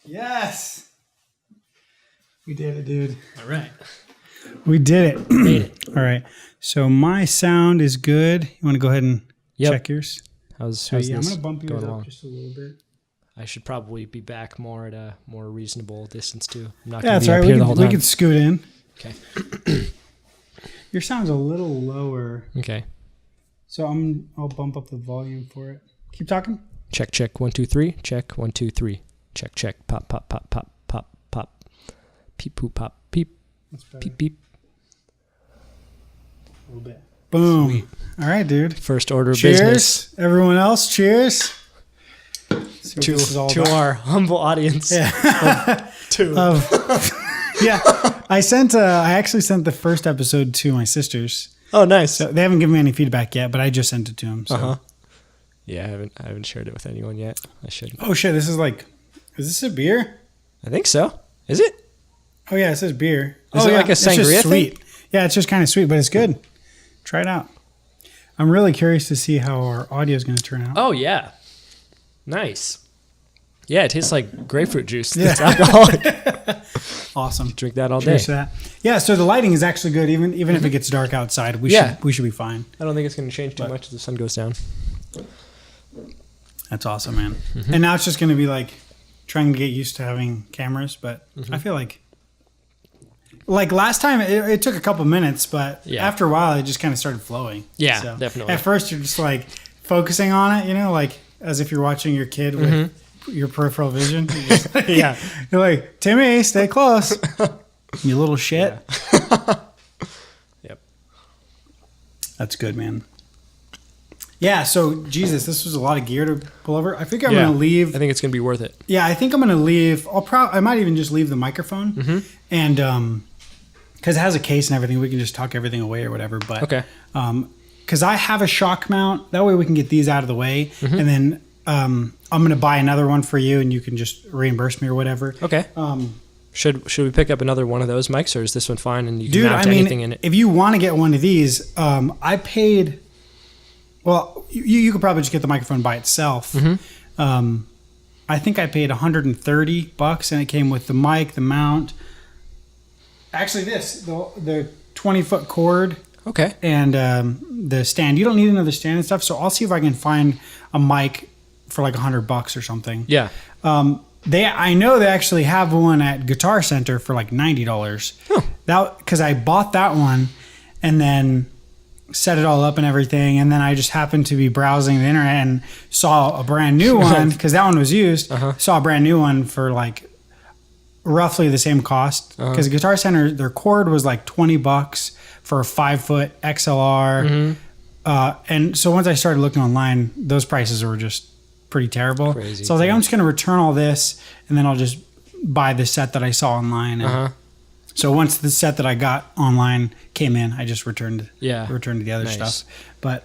Yes. We did it, dude. All right. We did it. Made it. All right. So my sound is good. You want to go ahead and check yours? How's I'm this going to bump yours going up along? just a little bit. I should probably be back more at a more reasonable distance too. I'm not Yeah, going that's to be all up right. here the whole We time. could scoot in. Okay. Your sound's a little lower. Okay. So I'll bump up the volume for it. Keep talking. Check, check, 1, 2, 3. Check, 1, 2, 3. Check, check. Pop, pop, pop, pop, pop, pop. Peep, poop, pop, peep, That's better. peep, beep. A little bit. Boom. Sweet. All right, dude. First order of Cheers. business Everyone else, cheers. See what this is all to about. our humble audience. Yeah. Two. Yeah. I actually sent the first episode to my sisters. Oh, nice. So they haven't given me any feedback yet, but I just sent it to them. So. Uh-huh. Yeah, I haven't shared it with anyone yet. I should. Oh shit! Is this a beer? I think so. Is it? Oh yeah, it says beer. Is oh, it yeah. like a It's just sangria sweet. Yeah, it's just kind of sweet, but it's good. Try it out. I'm really curious to see how our audio is going to turn out. Oh, yeah. Nice. Yeah, it tastes like grapefruit juice. Yeah. It's alcoholic. Awesome. Drink that all day. Cheers to that. Yeah, so the lighting is actually good, even if it gets dark outside. We should be fine. I don't think it's going to change too much as the sun goes down. That's awesome, man. And now it's just going to be like trying to get used to having cameras, but I feel like last time it took a couple minutes, but after a while it just kind of started flowing. Yeah, So definitely. At first you're just like focusing on it, like as if you're watching your kid with your peripheral vision. You're just like, Yeah. You're like, Timmy, stay close. You little shit. Yep. That's good, man. Yeah, so Jesus, this was a lot of gear to pull over. I think I'm going to leave. I think it's going to be worth it. Yeah, I think I'm going to leave. I might even just leave the microphone, and because it has a case and everything, we can just tuck everything away or whatever. But Okay. Because I have a shock mount, that way we can get these out of the way, and then I'm going to buy another one for you, and you can just reimburse me or whatever. Okay. Should we pick up another one of those mics, or is this one fine and you can mount anything in it? If you want to get one of these, I paid. Well, you could probably just get the microphone by itself. I think I paid $130, and it came with the mic, the mount. Actually, the 20-foot cord. Okay. And the stand. You don't need another stand and stuff. So I'll see if I can find a mic for like $100 or something. Yeah. I know they actually have one at Guitar Center for like $90. That because I bought that one and then set it all up and everything, and then I just happened to be browsing the internet and saw a brand new one because that one was used. Saw a brand new one for like roughly the same cost because Guitar Center, their cord was like $20 for a 5-foot XLR. And so once I started looking online, those prices were just pretty terrible. Crazy, so I was like, I'm just going to return all this and then I'll just buy the set that I saw online. And so once the set that I got online came in, I just returned the other stuff. But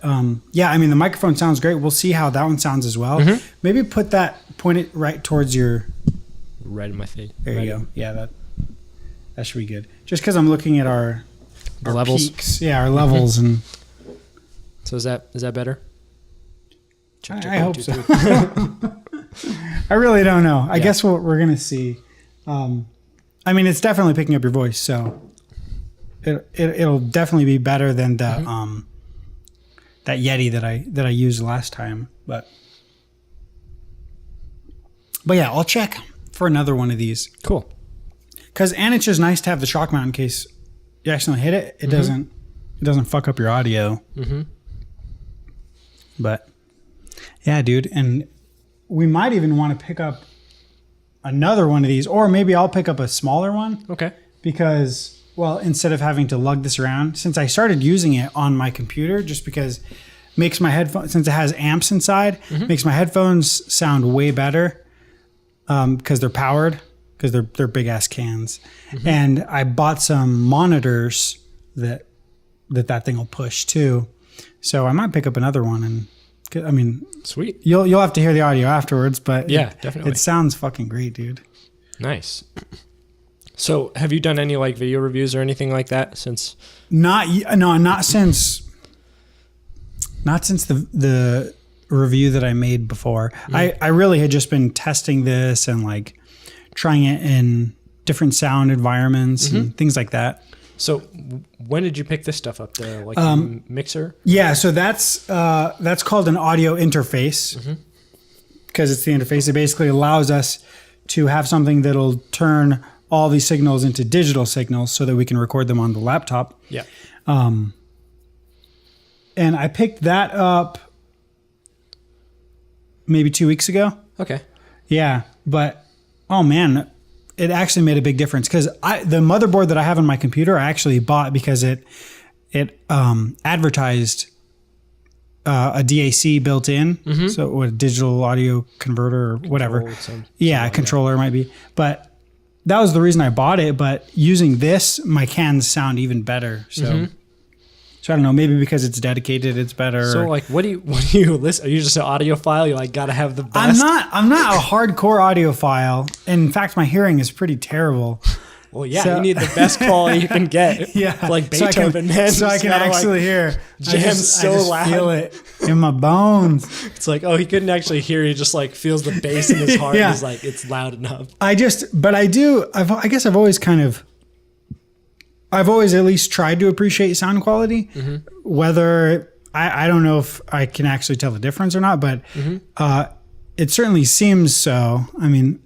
yeah, I mean, the microphone sounds great. We'll see how that one sounds as well. Maybe point it right towards your... Right in my face. There you go. Yeah, that should be good. Just because I'm looking at our levels. Peaks. Yeah, our levels. And So is that better? Check, I hope 1, 2, so. 3. I really don't know. I guess what we're going to see. I mean, it's definitely picking up your voice, so it'll definitely be better than the that Yeti that I used last time. But yeah, I'll check for another one of these. Cool. And it's just nice to have the shock mount in case you accidentally hit it. It doesn't fuck up your audio. But yeah, dude, and we might even want to pick up another one of these, or maybe I'll pick up a smaller one. Okay. Because, well, instead of having to lug this around, since I started using it on my computer, just because makes my headphones, since it has amps inside, makes my headphones sound way better because they're powered, because they're big ass cans. And I bought some monitors that thing will push too. So I might pick up another one, and I mean, sweet. You'll have to hear the audio afterwards, but yeah, definitely. It sounds fucking great, dude. Nice. So, have you done any like video reviews or anything like that since? Not since the review that I made before. I really had just been testing this and like trying it in different sound environments and things like that. So when did you pick this stuff up? The mixer? Yeah, so that's called an audio interface because it's the interface. It basically allows us to have something that'll turn all these signals into digital signals so that we can record them on the laptop. Yeah. And I picked that up maybe 2 weeks ago. Okay. Yeah, but oh man, it actually made a big difference because the motherboard that I have on my computer I actually bought because it advertised a DAC built in, so a digital audio converter or whatever. Controller might be. But that was the reason I bought it. But using this, my cans sound even better. So. So I don't know, maybe because it's dedicated, it's better. So like, what do you listen? Are you just an audiophile? You like got to have the best. I'm not a hardcore audiophile. In fact, my hearing is pretty terrible. Well, yeah, you need the best quality you can get. Yeah, like Beethoven, man. So I can actually hear. Jam so loud. I feel it in my bones. It's like, oh, he couldn't actually hear. He just like feels the bass in his heart. Yeah. He's like, it's loud enough. I guess I've always at least tried to appreciate sound quality. Whether I don't know if I can actually tell the difference or not, but it certainly seems so. I mean,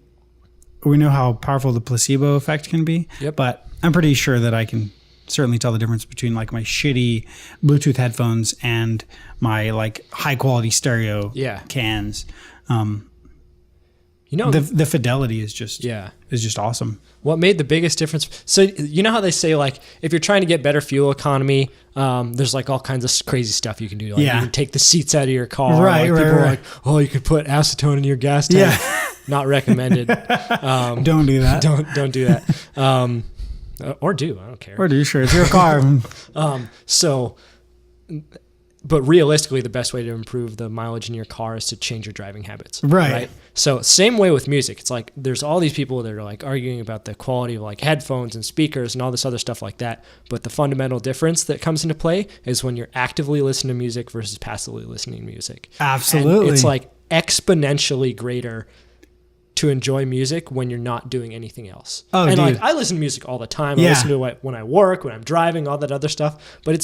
we know how powerful the placebo effect can be, but I'm pretty sure that I can certainly tell the difference between like my shitty Bluetooth headphones and my like high quality stereo cans. You know, the fidelity is just awesome. What made the biggest difference? So you know how they say like if you're trying to get better fuel economy, there's like all kinds of crazy stuff you can do. Like you can take the seats out of your car. Right, like people right. are like, oh, you could put acetone in your gas tank. Yeah. Not recommended. Don't do that. Don't do that. Or do. I don't care. Or do, sure. It's your car. But realistically, the best way to improve the mileage in your car is to change your driving habits. Right. So same way with music. It's like there's all these people that are like arguing about the quality of like headphones and speakers and all this other stuff like that. But the fundamental difference that comes into play is when you're actively listening to music versus passively listening to music. Absolutely. And it's like exponentially greater to enjoy music when you're not doing anything else. Oh, and dude. like I listen to music all the time. I listen to it when I work, when I'm driving, all that other stuff. But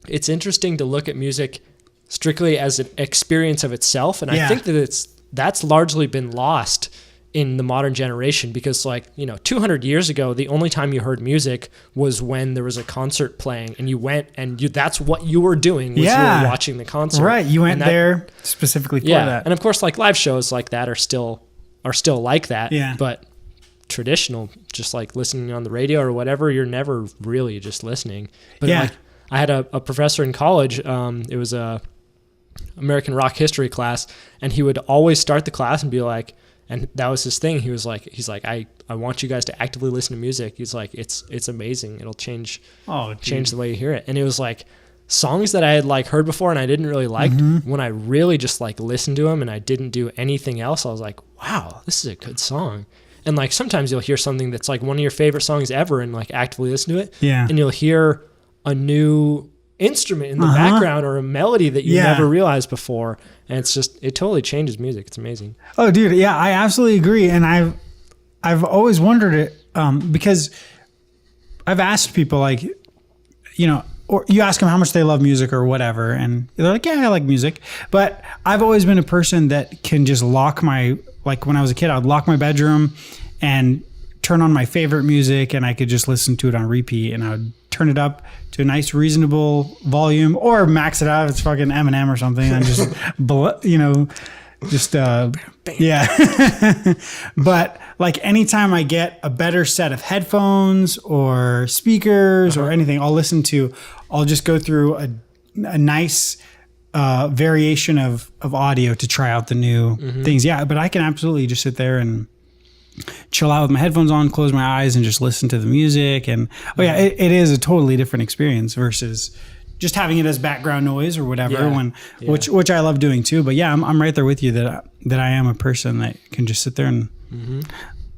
it's interesting to look at music strictly as an experience of itself. And I think that that's largely been lost in the modern generation because 200 years ago, the only time you heard music was when there was a concert playing and you went and that's what you were doing was you were watching the concert. Right. You went there specifically for that. And of course, like live shows like that are still like that. Yeah. But traditional, just like listening on the radio or whatever, you're never really just listening. But like, I had a professor in college. It was a American rock history class, and he would always start the class and be like, and that was his thing. He's like, I want you guys to actively listen to music. He's like, it's amazing. It'll change the way you hear it. And it was like songs that I had like heard before and I didn't really like. When I really just like listened to them and I didn't do anything else, I was like, wow, this is a good song. And like sometimes you'll hear something that's like one of your favorite songs ever and like actively listen to it. Yeah. And you'll hear a new instrument in the background or a melody that you never realized before. And it totally changes music. It's amazing. Oh, dude. Yeah, I absolutely agree. And I've always wondered it because I've asked people like, or you ask them how much they love music or whatever. And they're like, yeah, I like music. But I've always been a person that can just like when I was a kid, I'd lock my bedroom and turn on my favorite music and I could just listen to it on repeat and I would turn it up to a nice reasonable volume or max it out if it's fucking Eminem or something and But like anytime I get a better set of headphones or speakers or anything, I'll just go through a nice variation of audio to try out the new things. Yeah, but I can absolutely just sit there and chill out with my headphones on, close my eyes and just listen to the music. And it is a totally different experience versus just having it as background noise or whatever which I love doing too. But yeah, I'm right there with you that I am a person that can just sit there and mm-hmm.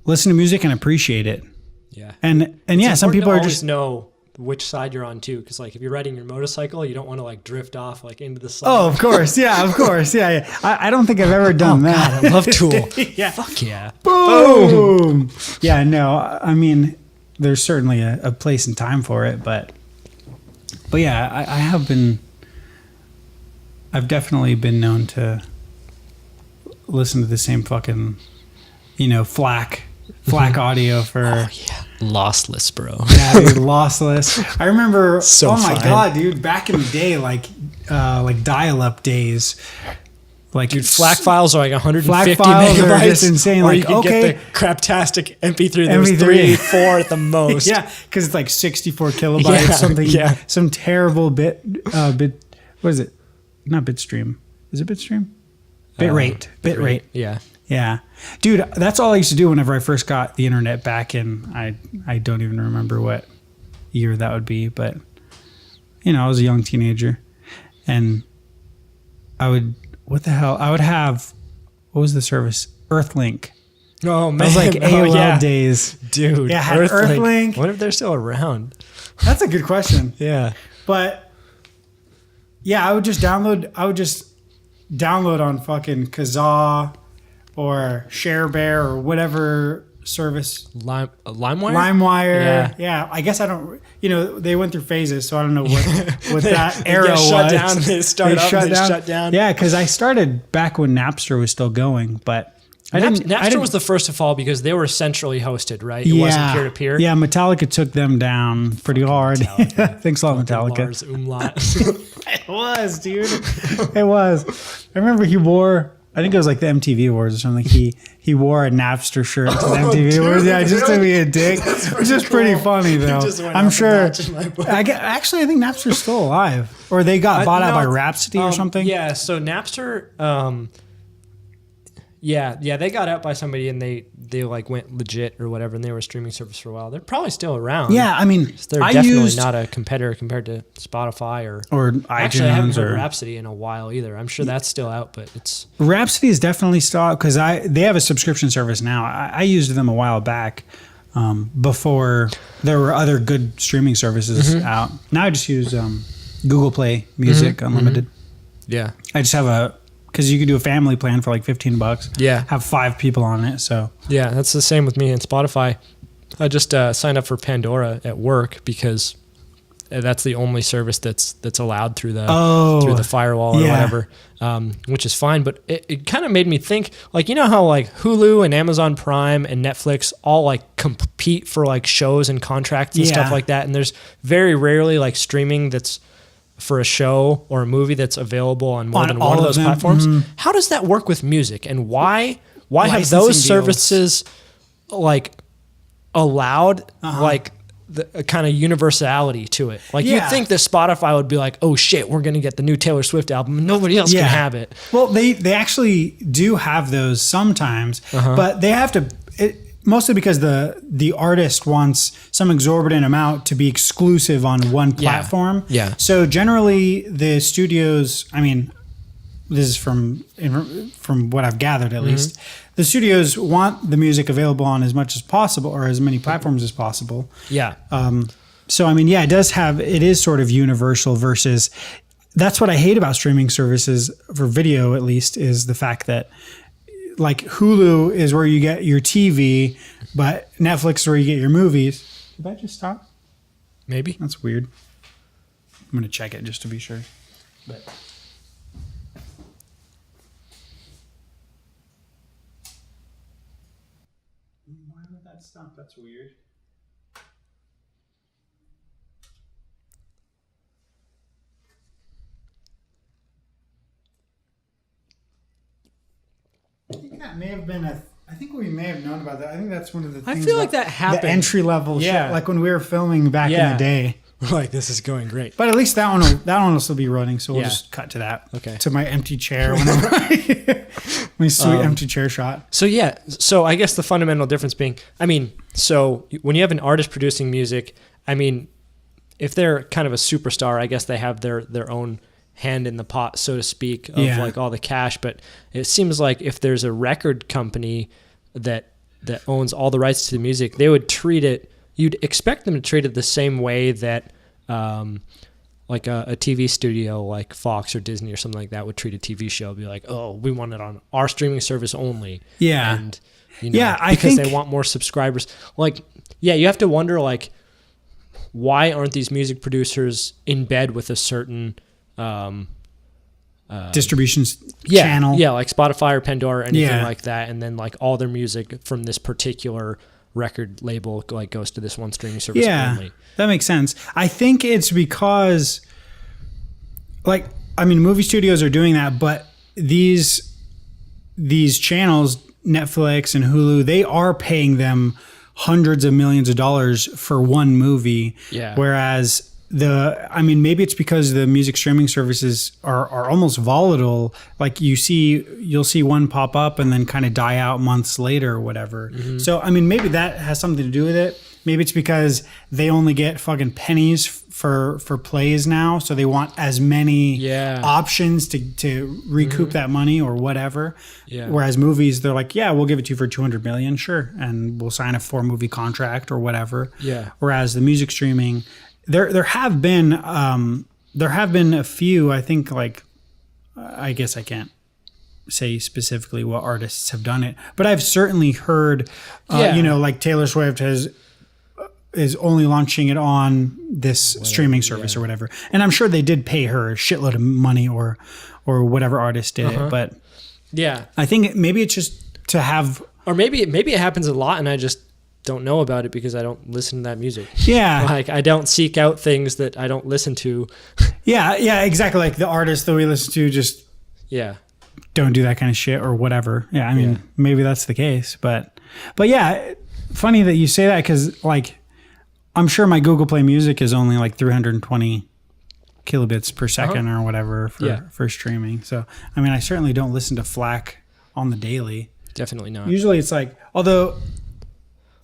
listen to music and appreciate it. Yeah. And yeah, some people are just know which side you're on too, because like if you're riding your motorcycle, you don't want to like drift off like into the sun. Oh, of course, yeah. I don't think I've ever done that. God, I love Tool. Yeah. Fuck yeah. Boom. Yeah, no, I mean, there's certainly a place and time for it, but yeah, I've definitely been known to listen to the same fucking, FLAC audio for. Oh yeah, lossless, bro. Yeah, dude, lossless. I remember. So oh my fun. God, dude! Back in the day, like dial-up days. Like, Dude, FLAC files are like 150 FLAC files megabytes. are just insane. Or Like, you can get the craptastic MP3 that was MP3. 3, 4 at the most. Yeah, because it's like 64 kilobytes, something. Yeah. Some terrible bit. What is it? Not bitstream. Is it bitstream? Bitrate. Bitrate. Yeah. Yeah, dude, that's all I used to do whenever I first got the internet back in. I don't even remember what year that would be, but I was a young teenager, and I would. What the hell? I would have. What was the service? Earthlink. Oh man, That was like AOL days. dude. Yeah, I had Earthlink. I wonder if they're still around. That's a good question. Yeah, But yeah, I would just download on fucking Kazaa or ShareBear or whatever service. LimeWire. LimeWire. Yeah. I guess I don't. They went through phases, so I don't know what that era get was. shut down. They start up. They shut down. Yeah, because I started back when Napster was still going, but Napster was the first to fall because they were centrally hosted, right? It wasn't peer to peer. Yeah, Metallica took them down pretty hard. Thanks a lot, Metallica. Lars Umlaut. It was, dude. It was. I remember he wore. I think it was like the MTV Awards or something. He wore a Napster shirt to the MTV Awards. Yeah, just to be a dick. Which is pretty funny though. I'm sure. Actually, I think Napster's still alive, or they got bought out by Rhapsody or something. Yeah. So Napster. Yeah, they got out by somebody and they like went legit or whatever, and they were a streaming service for a while. They're probably still around. Yeah, I mean, they're definitely not a competitor compared to Spotify or actually, I haven't heard Rhapsody in a while either. I'm sure that's still out, but it's Rhapsody is definitely still out because they have a subscription service now. I used them a while back before there were other good streaming services out. Now I just use Google Play Music Unlimited. Yeah, I just have because you can do a family plan for like $15. Yeah. Have 5 people on it. So yeah, that's the same with me and Spotify. I just signed up for Pandora at work because that's the only service that's allowed through the firewall or whatever, which is fine. But it kind of made me think, like, how like Hulu and Amazon Prime and Netflix all like compete for like shows and contracts and stuff like that. And there's very rarely like streaming that's for a show or a movie that's available on more than one of those platforms. How does that work with music, and why have those services like allowed like the kind of universality to it? Like you'd think that Spotify would be like, oh shit, we're going to get the new Taylor Swift album and nobody else can have it. Well, they actually do have those sometimes, but they have to, mostly because the artist wants some exorbitant amount to be exclusive on one platform. Yeah. So generally the studios, I mean, this is from what I've gathered at least, the studios want the music available on as much as possible or as many platforms as possible. Yeah. So, I mean, it is sort of universal versus, that's what I hate about streaming services for video, at least, is the fact that like Hulu is where you get your TV, but Netflix is where you get your movies. Did that just stop? Maybe. That's weird. I'm going to check it just to be sure. But why would that stop? That's weird. I think that may have been I think we may have known about that. I think that's one of the things. I feel like that happened. The entry level shit, like when we were filming back in the day. Like, this is going great. But at least that one will still be running, so we'll just cut to that. Okay. To my empty chair whenever my sweet empty chair shot. So I guess the fundamental difference being, I mean, so when you have an artist producing music, I mean, if they're kind of a superstar, I guess they have their own hand in the pot, so to speak, of like all the cash. But it seems like if there's a record company that owns all the rights to the music, they would treat it you'd expect them to treat it the same way that like a TV studio like Fox or Disney or something like that would treat a TV show. Be like, oh, we want it on our streaming service only. Yeah. And, because they want more subscribers. Like, yeah, you have to wonder, like, why aren't these music producers in bed with a certain distribution channel? Yeah, like Spotify or Pandora or anything like that. And then, like, all their music from this particular record label like goes to this one streaming service only. That makes sense. I think it's because, like, I mean, movie studios are doing that, but these channels, Netflix and Hulu, they are paying them hundreds of millions of dollars for one movie. Yeah. Whereas maybe it's because the music streaming services are almost volatile. Like you'll see one pop up and then kind of die out months later or whatever. Mm-hmm. So, I mean, maybe that has something to do with it. Maybe it's because they only get fucking pennies for plays now. So they want as many options to recoup that money or whatever. Yeah. Whereas movies, they're like, yeah, we'll give it to you for $200 million. Sure. And we'll sign a 4-movie contract or whatever. Yeah. Whereas the music streaming, there have been a few, I think, like, I guess I can't say specifically what artists have done it, but I've certainly heard, like Taylor Swift is only launching it on this streaming service or whatever. And I'm sure they did pay her a shitload of money or whatever artist did it. But yeah, I think maybe it's just to have, or maybe it happens a lot and I just don't know about it because I don't listen to that music. Yeah. Like I don't seek out things that I don't listen to. Yeah, exactly. Like the artists that we listen to just don't do that kind of shit or whatever. Yeah, I mean, maybe that's the case. But yeah, funny that you say that because, like, I'm sure my Google Play Music is only like 320 kilobits per second or whatever for streaming. So, I mean, I certainly don't listen to FLAC on the daily. Definitely not. Usually it's like, although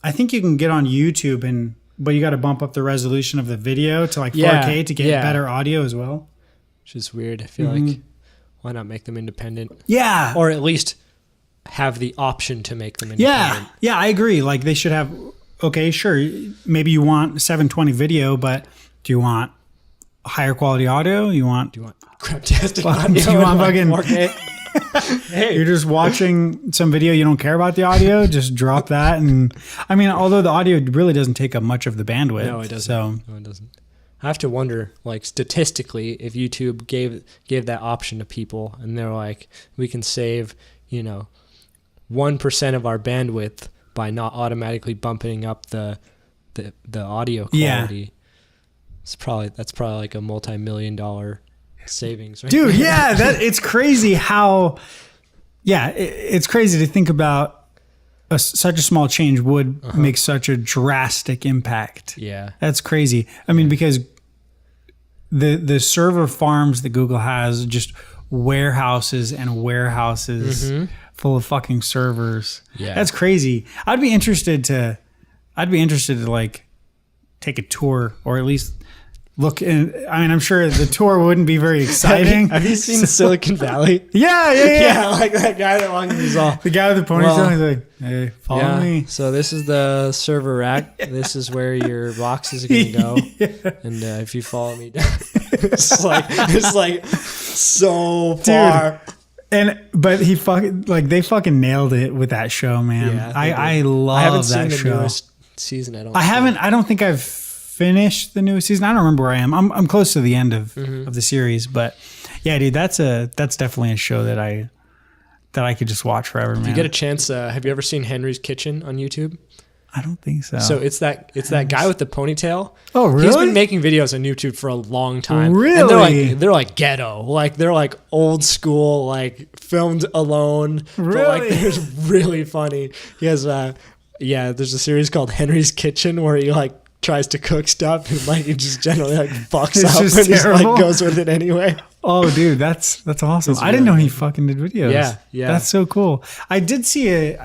I think you can get on YouTube but you got to bump up the resolution of the video to like 4K to get better audio as well. Which is weird. I feel like, why not make them independent? Yeah. Or at least have the option to make them independent. Yeah, I agree. Like they should have, okay, sure, maybe you want 720 video, but do you want higher quality audio? Do you want craptastic audio? Do you want fucking 4K? Hey. You're just watching some video, you don't care about the audio, just drop that. And I mean, although the audio really doesn't take up much of the bandwidth. No, it doesn't. No, it doesn't. I have to wonder, like, statistically, if YouTube gave that option to people and they're like, we can save, 1% of our bandwidth by not automatically bumping up the audio quality. Yeah. That's probably like a multi-million-dollar savings, right? Dude, yeah, it's crazy how, it's crazy to think about such a small change would make such a drastic impact. Yeah. That's crazy. I mean, because the server farms that Google has, just warehouses and warehouses full of fucking servers. Yeah. That's crazy. I'd be interested to like take a tour or at least look in. I mean, I'm sure the tour wouldn't be very exciting. Have you seen Silicon Valley? Yeah. Like that guy that walks his off. The guy with the ponytail. He's like, hey, follow me. So this is the server rack. This is where your boxes are going to go. And if you follow me down, it's like so far. Dude. But they fucking nailed it with that show, man. Yeah, I love that show. Newest season. I don't think I've finished the newest season. I don't remember where I am. I'm close to the end of the series, but yeah, dude, that's definitely a show that I could just watch forever, man. If you get a chance, have you ever seen Henry's Kitchen on YouTube? I don't think so. So it's that guy with the ponytail. Oh, really? He's been making videos on YouTube for a long time. Really? And they're like ghetto. Like they're like old school, like filmed alone. Really? But like they're really funny. He has there's a series called Henry's Kitchen where he like tries to cook stuff and like he just generally like fucks up and just like goes with it anyway. Oh, dude, that's awesome. I didn't know he fucking did videos. Yeah. That's so cool. I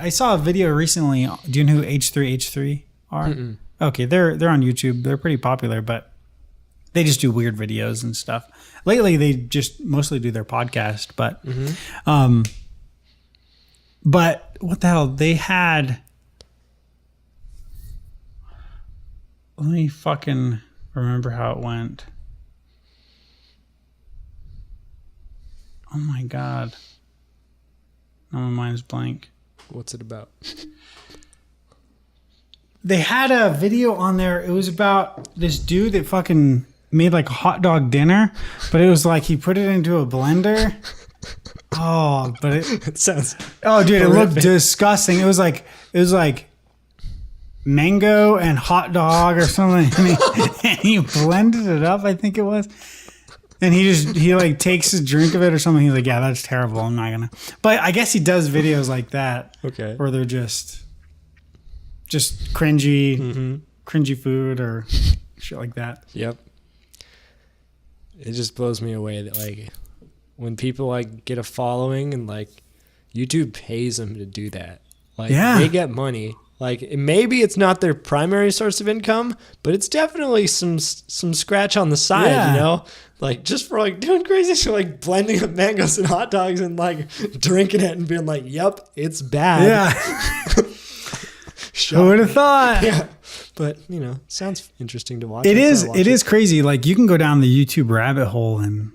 saw a video recently. Do you know who H3H3 are? Mm-mm. Okay, they're on YouTube. They're pretty popular, but they just do weird videos and stuff. Lately, they just mostly do their podcast, but what the hell? They had Let me fucking remember how it went. Oh my God. Now my mind's blank. What's it about? They had a video on there. It was about this dude that fucking made like a hot dog dinner, but it was like he put it into a blender. Oh, but It sounds. Oh, dude, horrific. It looked disgusting. It was like mango and hot dog or something, and he blended it up. I think it was, and he like takes a drink of it or something. He's like, "Yeah, that's terrible. I'm not gonna." But I guess he does videos like that, Okay, where they're just cringy, cringy food or shit like that. Yep. It just blows me away that like when people like get a following and like YouTube pays them to do that. Like they get money. Like maybe it's not their primary source of income, but it's definitely some scratch on the side, you know? Like just for like doing crazy shit, like blending up mangoes and hot dogs and like drinking it and being like, "Yep, it's bad." Yeah. Who would have thought? Yeah. But, you know, sounds interesting to watch. It is crazy. Like you can go down the YouTube rabbit hole and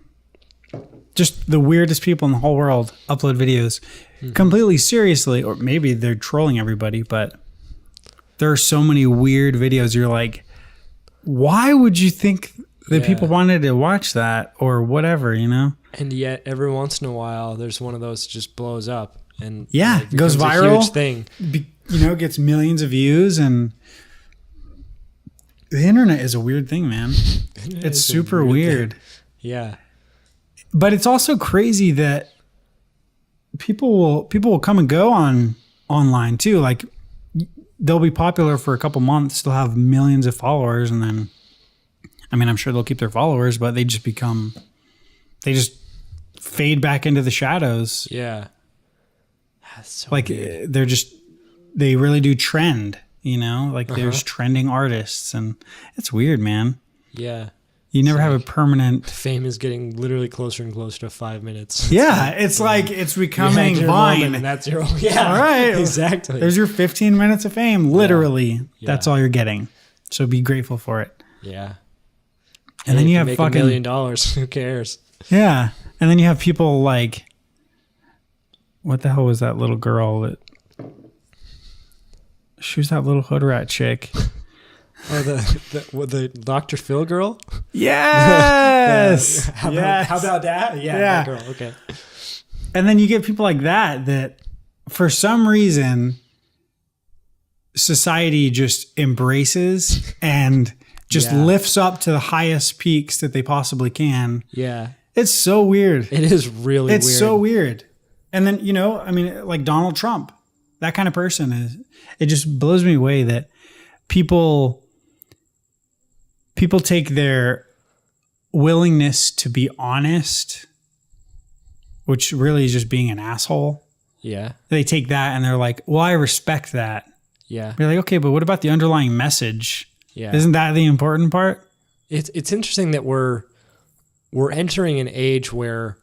just the weirdest people in the whole world upload videos completely seriously, or maybe they're trolling everybody, but there are so many weird videos. You're like, why would you think that people wanted to watch that or whatever, you know? And yet every once in a while, there's one of those that just blows up and like, goes viral. A huge thing. You know, gets millions of views, and the internet is a weird thing, man. It's super weird. Yeah. But it's also crazy that people will come and go online too. Like they'll be popular for a couple months, they'll have millions of followers, and then I mean, I'm sure they'll keep their followers, but they just fade back into the shadows. Yeah. That's so like weird. They really do trend, you know? Like there's trending artists, and it's weird, man. Yeah. You never have a permanent... Fame is getting literally closer and closer to 5 minutes. Yeah, it's like it's becoming Vine. And that's your... Yeah, all right. Exactly. There's your 15 minutes of fame. Literally, that's all you're getting. So be grateful for it. Yeah. And then you have make fucking... $1 million. Who cares? Yeah. And then you have people like... What the hell was that little girl that... She was that little hood rat chick. Oh, the Dr. Phil girl? Yes. How about that? Yeah, that girl. Okay. And then you get people like that for some reason society just embraces and just lifts up to the highest peaks that they possibly can. Yeah. It's so weird. It is really weird. It's so weird. And then, you know, I mean, like Donald Trump, that kind of person it just blows me away that people take their willingness to be honest, which really is just being an asshole. Yeah. They take that and they're like, well, I respect that. Yeah. You're like, okay, but what about the underlying message? Yeah. Isn't that the important part? It's interesting that we're entering an age where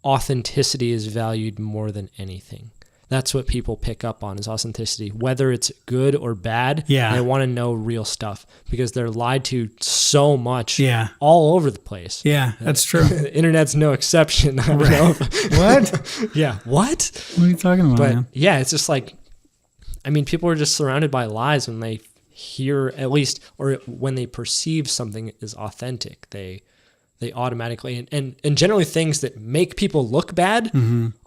authenticity is valued more than anything. That's what people pick up on is authenticity, whether it's good or bad. Yeah. They want to know real stuff because they're lied to so much all over the place. Yeah, that's true. The internet's no exception. I don't know. What? Yeah. What? What are you talking about, But man? yeah, it's just like, I mean, people are just surrounded by lies when they hear at least, or when they perceive something is authentic, they automatically, and generally things that make people look bad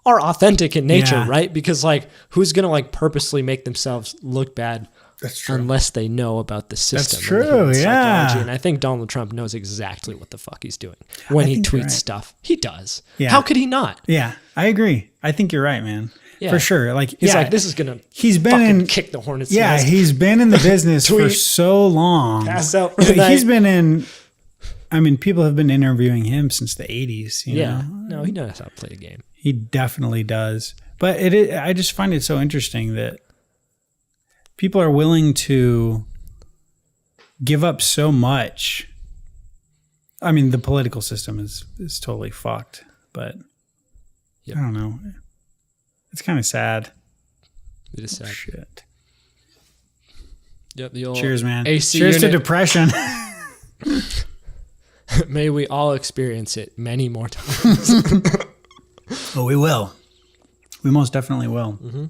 are authentic in nature, right? Because like, who's going to like purposely make themselves look bad? That's true. Unless they know about the system. That's true, psychology. And I think Donald Trump knows exactly what the fuck he's doing when he tweets stuff. He does. Yeah. How could he not? Yeah, I agree. I think you're right, man. Yeah. For sure. Like he's like, this is gonna. He's been kick the hornet's nest. Yeah, he's been in the business for so long. Pass out for the night. He's been in. I mean, people have been interviewing him since the 80s. You know? No, he knows how to play a game. He definitely does. But I just find it so interesting that people are willing to give up so much. I mean, the political system is totally fucked, but I don't know. It's kind of sad. It is sad. Shit. Yep, the old cheers, man. AC cheers unit. to depression. May we all experience it many more times. Oh, we will. We most definitely will. Mm-hmm.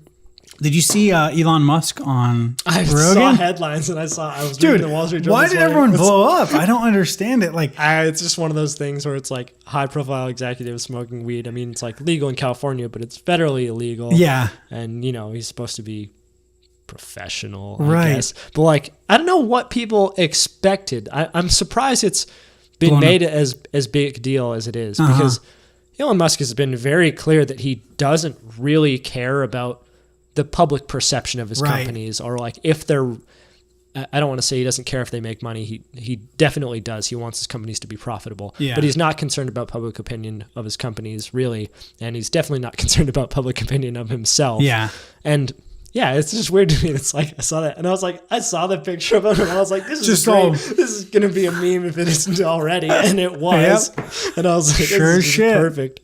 Did you see Elon Musk on I Rogan? saw headlines and I was reading the Wall Street Journal. Why did everyone blow up? I don't understand it. Like, it's just one of those things where it's like high-profile executives smoking weed. I mean, it's like legal in California, but it's federally illegal. yeah, And, he's supposed to be professional, Right. I guess. But, like, I don't know what people expected. I'm surprised it's been Blown made as big a deal as it is because Elon Musk has been very clear that he doesn't really care about the public perception of his Right. companies, or like if they're, I don't want to say he doesn't care if they make money. He definitely does. He wants his companies to be profitable, Yeah. but he's not concerned about public opinion of his companies really. And he's definitely not concerned about public opinion of himself. yeah. And yeah, it's just weird to me. It's like, I saw that and I was like, I saw the picture of him and I was like, this is Just great. all- This is going to be a meme if it isn't already. And it was. And I was like, Sure this is shit. perfect.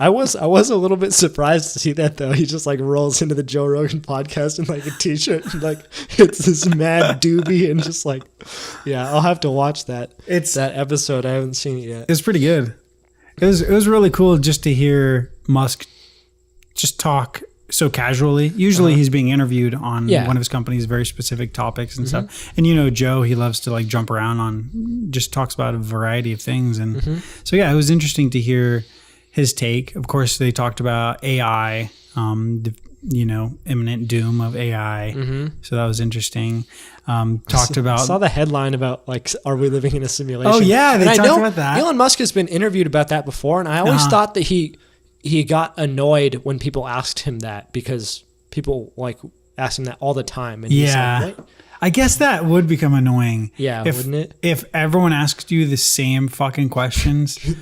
I was a little bit surprised to see that though. He just like rolls into the Joe Rogan podcast in like a t-shirt and like hits this mad doobie and just like, yeah, I'll have to watch that. That episode. I haven't seen it yet. It's pretty good. It was really cool just to hear Musk just talk so casually. Usually he's being interviewed on one of his company's very specific topics and stuff. And Joe, he loves to like jump around on, just talks about a variety of things. And so yeah, it was interesting to hear his take. Of course, they talked about AI, the imminent doom of AI. So that was interesting. Talked about. I saw the headline about like, are we living in a simulation? Oh yeah, they and talked about that. Elon Musk has been interviewed about that before, and I always thought that he got annoyed when people asked him that because people like asked him that all the time. And he's like, what? I guess that would become annoying. Yeah, wouldn't it? If everyone asked you the same fucking questions. You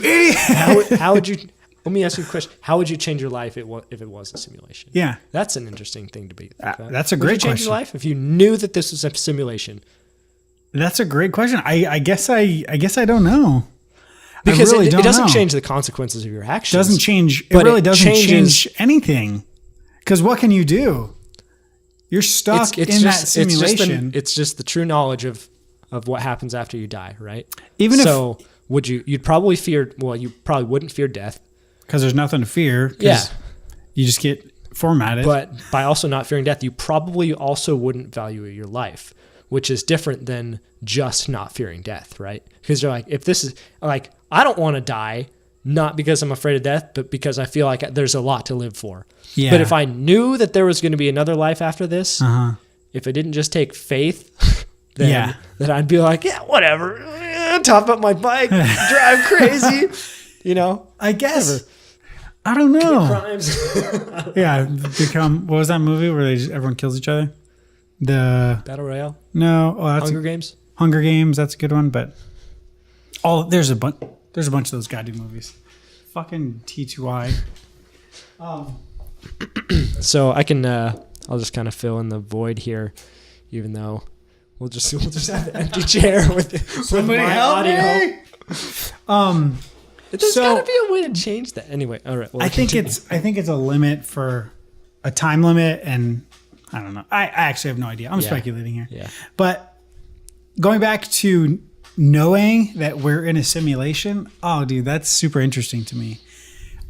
idiot. How would you? Let me ask you a question. How would you change your life if it was a simulation? Yeah, that's an interesting thing to be. That's a great question. Would you change your life if you knew that this was a simulation? That's a great question. I guess I don't know. Because really it doesn't know. change the consequences of your actions. Doesn't change. It but really doesn't changes, change anything. Because what can you do? You're stuck in that simulation. It's just the true knowledge of what happens after you die, right? Would you'd probably fear, well, you probably wouldn't fear death. Because there's nothing to fear. Yeah. You just get formatted. But by also not fearing death, you probably also wouldn't value your life, which is different than just not fearing death, right? Because you're like, if this is like, I don't want to die, not because I'm afraid of death, but because I feel like there's a lot to live for. Yeah. But if I knew that there was going to be another life after this, if it didn't just take faith, then I'd be like, yeah, whatever. Top up my bike, drive crazy. I guess. Whatever. I don't know. Crimes. Yeah, become, what was that movie where everyone kills each other? The Battle Royale? No. Oh, that's Hunger Games? Hunger Games, that's a good one, but there's a bunch of those goddamn movies. Fucking T2I. So I can I'll just kind of fill in the void here, even though we'll just have an empty chair with Somebody my help audio. me! There's gotta be a way to change that. Anyway, all right. Well, I think it's a limit for a time limit, and I don't know. I actually have no idea. I'm speculating here. Yeah. But going back to knowing that we're in a simulation, oh, dude, that's super interesting to me.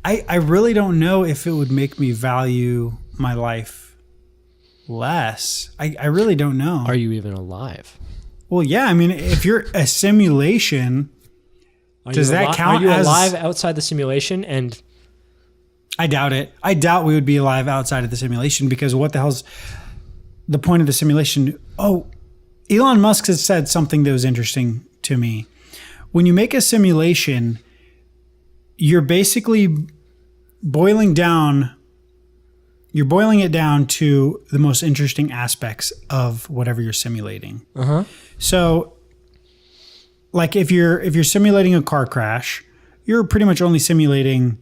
I really don't know if it would make me value my life less. I really don't know. Are you even alive? Well, yeah. I mean, if you're a simulation, does that count? Are you as alive outside the simulation? And I doubt it. I doubt we would be alive outside of the simulation, because what the hell's the point of the simulation? Oh, Elon Musk has said something that was interesting to me. When you make a simulation, you're basically boiling it down to the most interesting aspects of whatever you're simulating. So, like if you're simulating a car crash, you're pretty much only simulating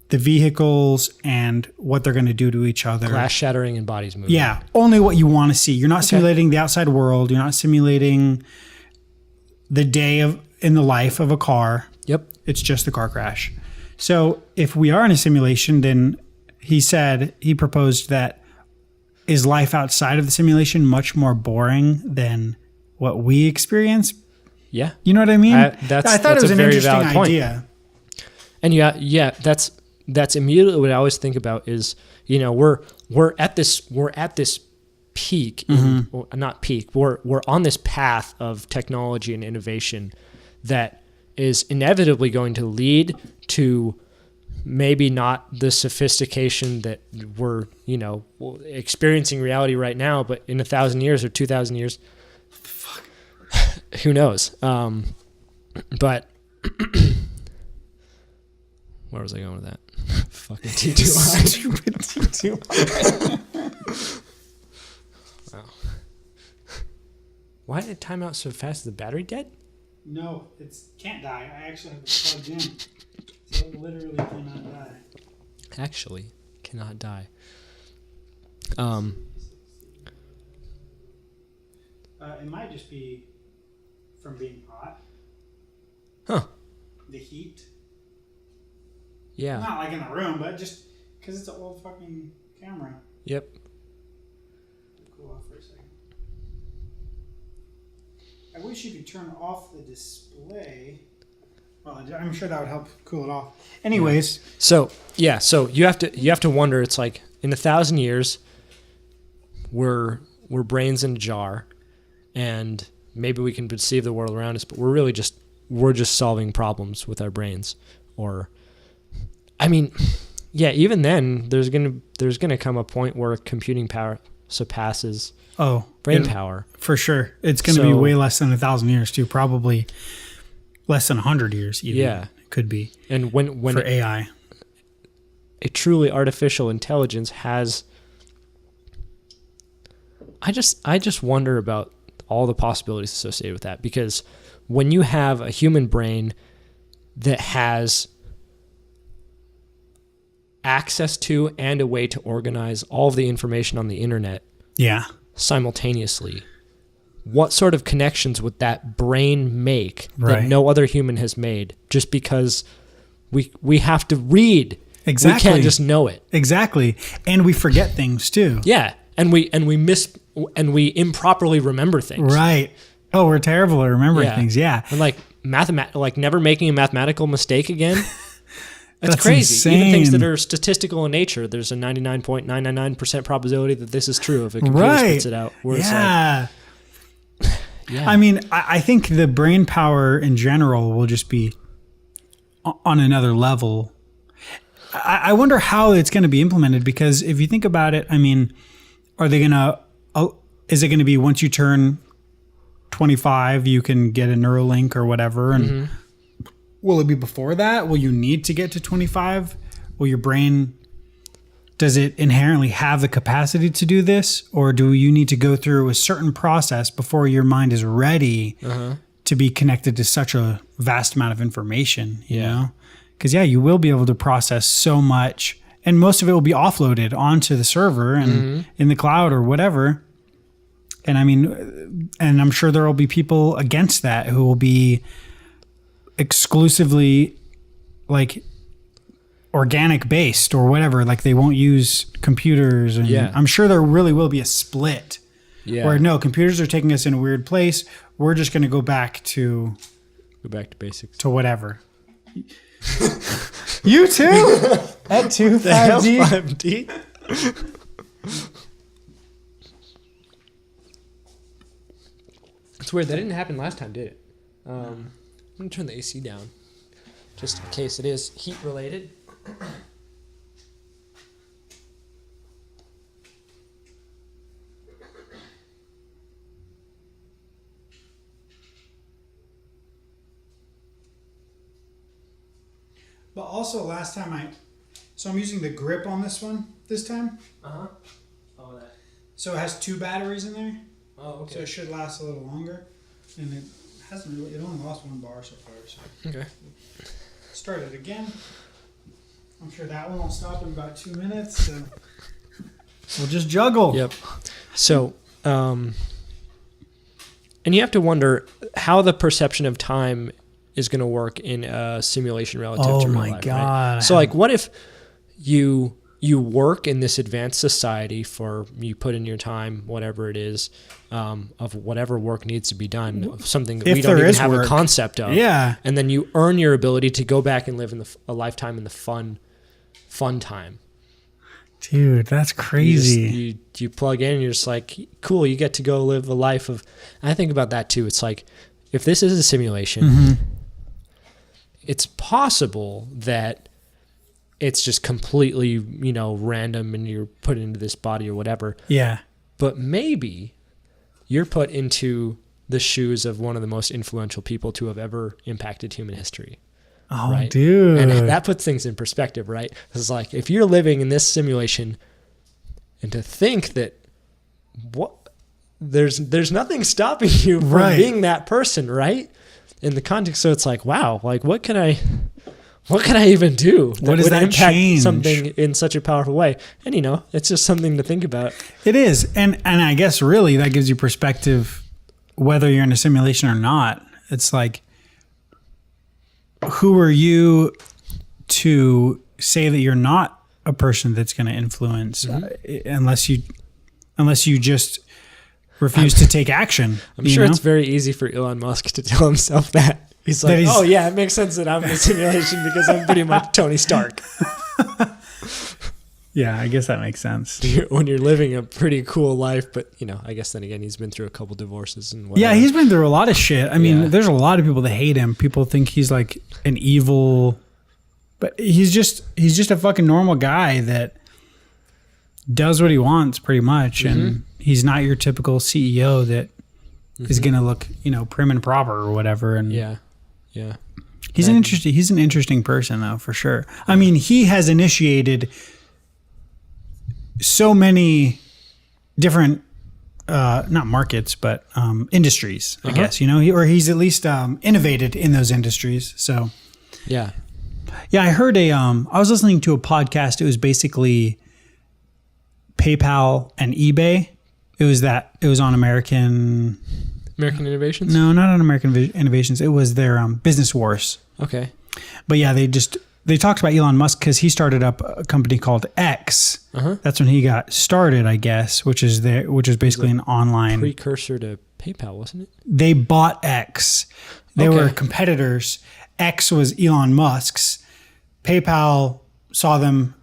the vehicles and what they're going to do to each other. glass shattering and bodies moving. Yeah, only what you want to see. You're not simulating the outside world. You're not simulating the day in the life of a car. Yep. It's just the car crash. So if we are in a simulation, then he proposed that is life outside of the simulation much more boring than what we experience? Yeah. You know what I mean? I thought it was an interesting idea. And that's immediately what I always think about is, we're at this peak, not peak. We're on this path of technology and innovation that is inevitably going to lead to maybe not the sophistication that we're, experiencing reality right now, but in 1,000 years or 2,000 years, who knows? But where was I going with that? Fucking T2I. Stupid T2I. Wow. Why did it time out so fast? Is the battery dead? No, it can't die. I actually have it plugged in. So it literally cannot die. Actually, cannot die. It might just be from being hot. Huh. The heat. Yeah. Not like in the room, but just because it's an old fucking camera. Yep. Cool off for a second. I wish you could turn off the display. Well, I'm sure that would help cool it off. Anyways. So you have to wonder, it's like in 1,000 years, we're brains in a jar, and maybe we can perceive the world around us, but we're just solving problems with our brains. Or, I mean, yeah, even then there's gonna come a point where computing power surpasses brain power. For sure. It's gonna be way less than 1,000 years too, probably less than 100 years even. Yeah. It could be. And when for AI. A truly artificial intelligence has, I just wonder about all the possibilities associated with that, because when you have a human brain that has access to and a way to organize all of the information on the internet simultaneously, what sort of connections would that brain make that no other human has made, just because we have to read? Exactly. We can't just know it. Exactly. And we forget things too. Yeah. And we improperly remember things. Right. Oh, we're terrible at remembering things. Yeah. And like never making a mathematical mistake again. That's crazy. Insane. Even things that are statistical in nature, there's a 99.999% probability that this is true if a computer spits it out. Yeah. I mean, I think the brain power in general will just be on another level. I wonder how it's going to be implemented, because if you think about it, I mean, is it going to be once you turn 25, you can get a Neuralink or whatever? And will it be before that? Will you need to get to 25? Will your brain, does it inherently have the capacity to do this? Or do you need to go through a certain process before your mind is ready to be connected to such a vast amount of information, you know? Because, you will be able to process so much, and most of it will be offloaded onto the server and in the cloud or whatever. And I mean, and I'm sure there will be people against that who will be exclusively like organic based or whatever. Like they won't use computers. And I'm sure there really will be a split where no, computers are taking us in a weird place. We're just going to go back to basics, to whatever. You too? At 5D? It's weird. That didn't happen last time, did it? I'm going to turn the AC down just in case it is heat related. But also last time I'm using the grip on this one this time. Oh, that. So it has 2 batteries in there. Oh, okay. So it should last a little longer, and it only lost 1 bar so far. So. Okay. Start it again. I'm sure that one will stop in about 2 minutes. So we'll just juggle. Yep. So, and you have to wonder how the perception of time is going to work in a simulation relative to real life. Oh my God. Right? So like, what if you you work in this advanced society you put in your time, whatever it is, of whatever work needs to be done, something that we don't even have a concept of. Yeah. And then you earn your ability to go back and live in a lifetime in the fun time. Dude, that's crazy. You plug in and you're just like, cool, you get to go live a life of, and I think about that too. It's like, if this is a simulation, it's possible that it's just completely, random and you're put into this body or whatever. Yeah. But maybe you're put into the shoes of one of the most influential people to have ever impacted human history. Oh, right? dude. And that puts things in perspective, right? It's like, if you're living in this simulation and to think that there's nothing stopping you from being that person, right? In the context. So it's like, wow, like what can I even do that would impact something in such a powerful way? And it's just something to think about. It is. And I guess really that gives you perspective whether you're in a simulation or not. It's like, who are you to say that you're not a person that's going to influence unless you just refuse to take action? I'm sure it's very easy for Elon Musk to tell himself that. He's like, oh yeah, it makes sense that I'm in a simulation because I'm pretty much Tony Stark. Yeah, I guess that makes sense. When you're living a pretty cool life, but I guess then again, he's been through a couple divorces and whatever. Yeah, he's been through a lot of shit. I mean, there's a lot of people that hate him. People think he's like an evil, but he's just a fucking normal guy that does what he wants pretty much. And he's not your typical CEO that is going to look, prim and proper or whatever. And yeah. He's an interesting person though, for sure. I mean, he has initiated so many different, not markets, but industries, I guess, he's at least innovated in those industries. So, yeah, I heard I was listening to a podcast. It was basically PayPal and eBay. It was on American Innovations? No, not on American Innovations. It was their Business Wars. Okay. But yeah, they talked about Elon Musk because he started up a company called X. That's when he got started, I guess, which is basically an online precursor to PayPal, wasn't it? They bought X. They were competitors. X was Elon Musk's. PayPal saw them.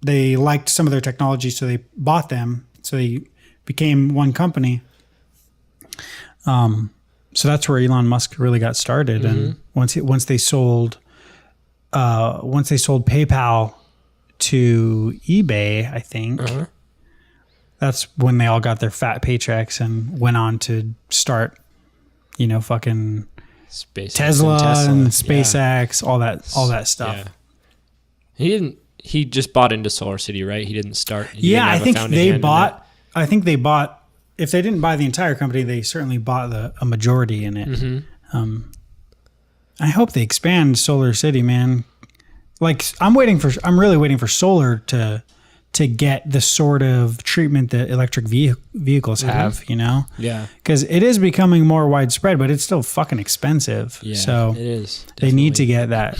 They liked some of their technology, so they bought them. So they became one company. So that's where Elon Musk really got started. And once they sold PayPal to eBay, I think that's when they all got their fat paychecks and went on to start, fucking Tesla and SpaceX, all that stuff. Yeah. He just bought into Solar City, right? He didn't start. I think they bought. If they didn't buy the entire company, they certainly bought a majority in it. I hope they expand Solar City, man. Like I'm really waiting for solar to get the sort of treatment that electric vehicles have, Yeah. Because it is becoming more widespread, but it's still fucking expensive. Yeah, so it is. Definitely. They need to get that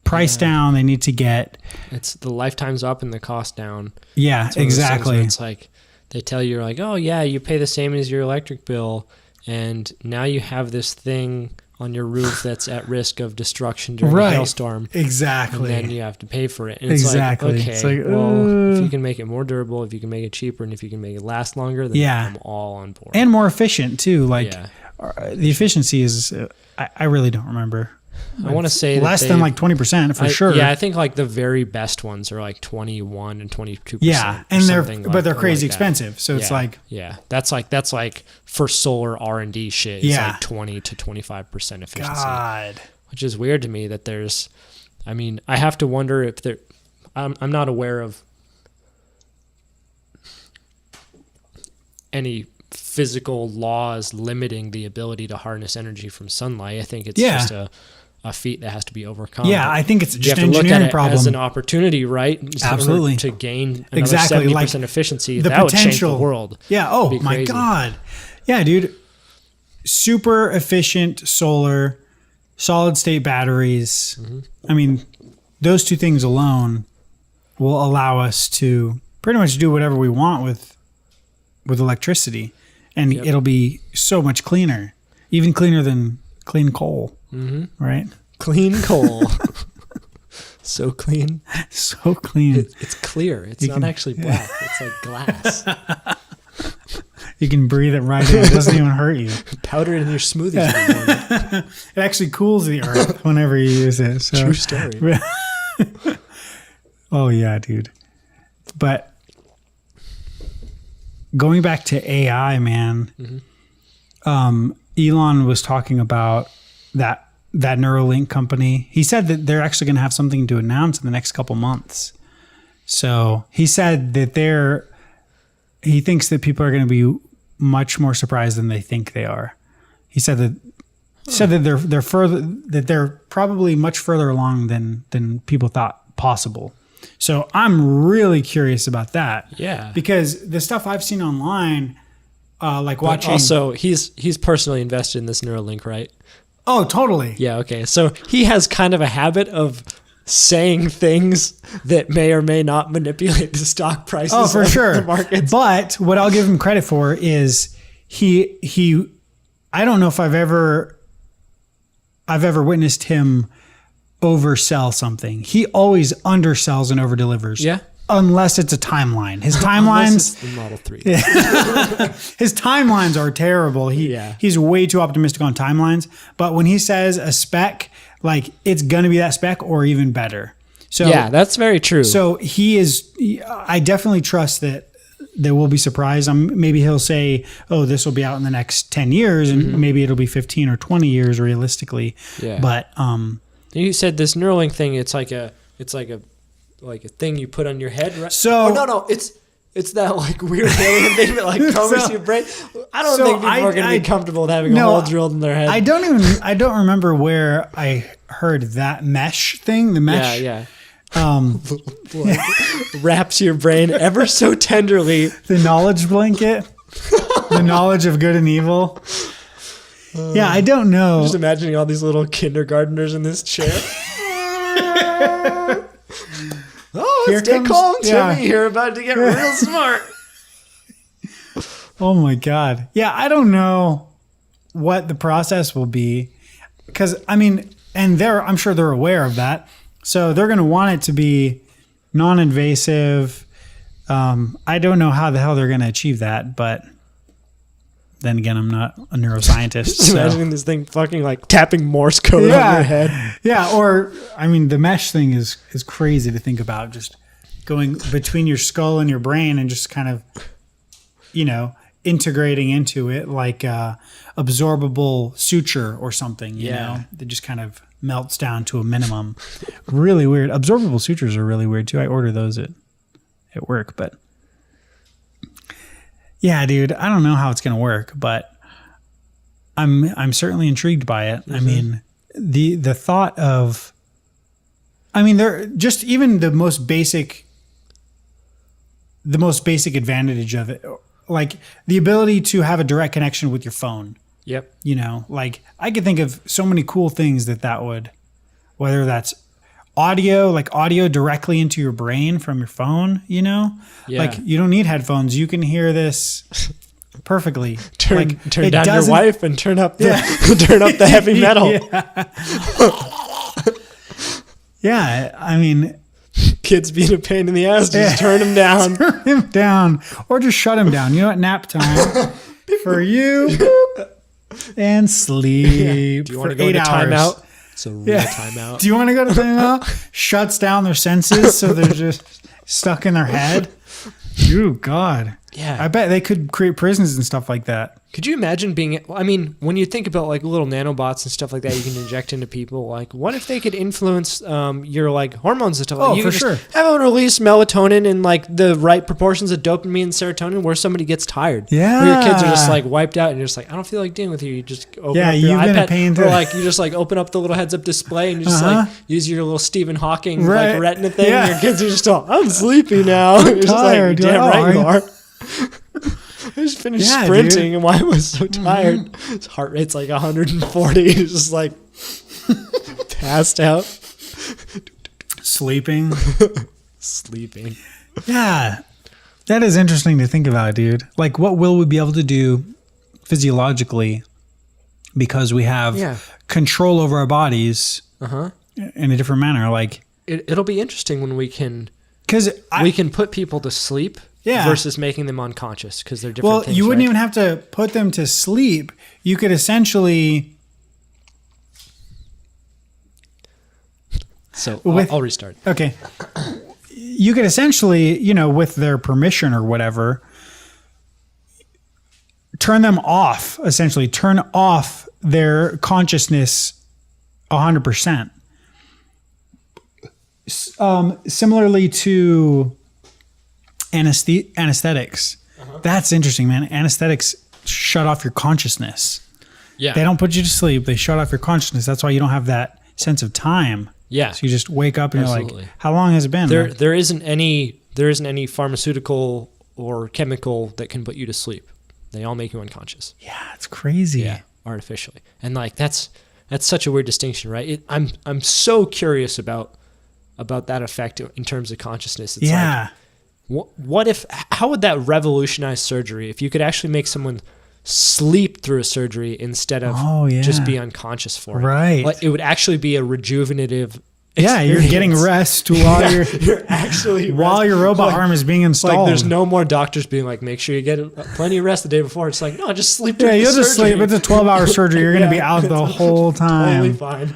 price down. They need to get the lifetime's up and the cost down. Yeah, exactly. It's like they tell you, like, oh yeah, you pay the same as your electric bill, and now you have this thing on your roof that's at risk of destruction during a hailstorm. Exactly. And then you have to pay for it. And exactly. It's like, okay, well, if you can make it more durable, if you can make it cheaper, and if you can make it last longer, then I'm all on board. And more efficient too. Like the efficiency is, I really don't remember. I want to say less than like 20% for sure. Yeah, I think like the very best ones are like 21 and 22%. Yeah, and they're crazy expensive. So it's like that's like for solar R&D shit. It's like 20 to 25% efficiency. God, which is weird to me that there's. I mean, I have to wonder if there. I'm not aware of any physical laws limiting the ability to harness energy from sunlight. I think it's just a feat that has to be overcome. Yeah, I think it's just an engineering look at it problem. As an opportunity, right? Absolutely. To gain another 70% efficiency, that would change the world. Yeah, oh my God. Yeah, dude. Super efficient solar, solid state batteries. I mean, those two things alone will allow us to pretty much do whatever we want with electricity, and it'll be so much cleaner, even cleaner than clean coal, right? Clean coal. So clean. So clean. It's clear. It's not actually black. It's like glass. You can breathe it right in. It doesn't even hurt you. Powder it in your smoothies. It actually cools the earth whenever you use it. So. True story. Oh, yeah, dude. But going back to AI, man, Elon was talking about that Neuralink company. He said that they're actually going to have something to announce in the next couple months. So he said that he thinks that people are going to be much more surprised than they think they are. He said that they're probably much further along than people thought possible. So I'm really curious about that. Yeah. Because the stuff I've seen online, like watching. Also, he's personally invested in this Neuralink, right? Oh, totally. Yeah. Okay. So he has kind of a habit of saying things that may or may not manipulate the stock prices. Oh, for sure. The markets. But what I'll give him credit for is he. I don't know if I've ever witnessed him oversell something. He always undersells and overdelivers. Yeah. Unless it's a timeline. His timelines. Unless it's the Model 3. His timelines are terrible. He's way too optimistic on timelines. But when he says a spec, like it's going to be that spec or even better. So yeah, that's very true. So I definitely trust that we'll be surprised. Maybe he'll say, oh, this will be out in the next 10 years and maybe it'll be 15 or 20 years realistically. Yeah. But you said this Neuralink thing, it's like a thing you put on your head, right? So no, it's that like weird alien thing that like covers your brain. I don't think people are going to be comfortable with having a hole drilled in their head. I don't remember where I heard that mesh thing. The mesh, yeah. Like, wraps your brain ever so tenderly. The knowledge blanket, the knowledge of good and evil. Yeah, I don't know. Just imagining all these little kindergartners in this chair. Oh, stay calm, Timmy. You're about to get real smart. Oh my God. Yeah, I don't know what the process will be. Because, I mean, and I'm sure they're aware of that. So they're going to want it to be non-invasive. I don't know how the hell they're going to achieve that, but then again, I'm not a neuroscientist. Just imagining this thing fucking like tapping Morse code on your head. Yeah, or I mean, the mesh thing is crazy to think about. Just going between your skull and your brain and just kind of, integrating into it like absorbable suture or something. You know, that just kind of melts down to a minimum. Really weird. Absorbable sutures are really weird too. I order those at work, but. Yeah, dude, I don't know how it's going to work, but I'm certainly intrigued by it. I mean, the thought of, they're just even the most basic advantage of it, like the ability to have a direct connection with your phone. Yep. Like I could think of so many cool things that would, whether that's audio directly into your brain from your phone, like you don't need headphones. You can hear this perfectly. Turn down your wife and turn up the heavy metal. Yeah. I mean, kids being a pain in the ass, just turn them down. Turn him down or just shut him down. You know what? Nap time for you and sleep. Do you want to go to timeout? It's a real timeout. Do you want to go to timeout? Shuts down their senses so they're just stuck in their head. Oh, God. Yeah. I bet they could create prisons and stuff like that. Could you imagine when you think about like little nanobots and stuff like that you can inject into people, like what if they could influence your like hormones and stuff? Oh, you for sure. Have them release melatonin and like the right proportions of dopamine and serotonin where somebody gets tired. Yeah. Where your kids are just like wiped out and you're just like, I don't feel like dealing with you. You just open up your iPad or like you just like open up the little heads up display and you just like use your little Stephen Hawking like retina thing and your kids are just all, I'm sleepy now. I'm you're tired. Just like, damn right you are. I just finished sprinting, and why I was so tired. His heart rate's like 140. He's just like passed out, sleeping. Sleeping. Yeah. That is interesting to think about, dude. Like, what will we be able to do physiologically because we have control over our bodies in a different manner? Like, it'll be interesting when we can put people to sleep versus making them unconscious, because they're different things. You wouldn't even have to put them to sleep. You could essentially... So I'll restart. Okay. You could essentially, with their permission or whatever, turn them off, essentially. Turn off their consciousness 100%. Similarly to anesthetics. That's interesting, man. Anesthetics shut off your consciousness. Yeah. They don't put you to sleep. They shut off your consciousness. That's why you don't have that sense of time. Yeah. So you just wake up and you're like, how long has it been? There isn't any pharmaceutical or chemical that can put you to sleep. They all make you unconscious. Yeah, it's crazy. Yeah, artificially. And like that's such a weird distinction, right? I'm so curious about that effect in terms of consciousness. It's like, how would that revolutionize surgery if you could actually make someone sleep through a surgery instead of just be unconscious for it? Right. Like, it would actually be a rejuvenative experience. You're getting rest while you're actually while your robot arm is being installed. Like, there's no more doctors being like, make sure you get plenty of rest the day before. It's like, no, just sleep through the surgery. Just sleep. It's a 12-hour surgery. You're going to be out the whole time. Totally fine.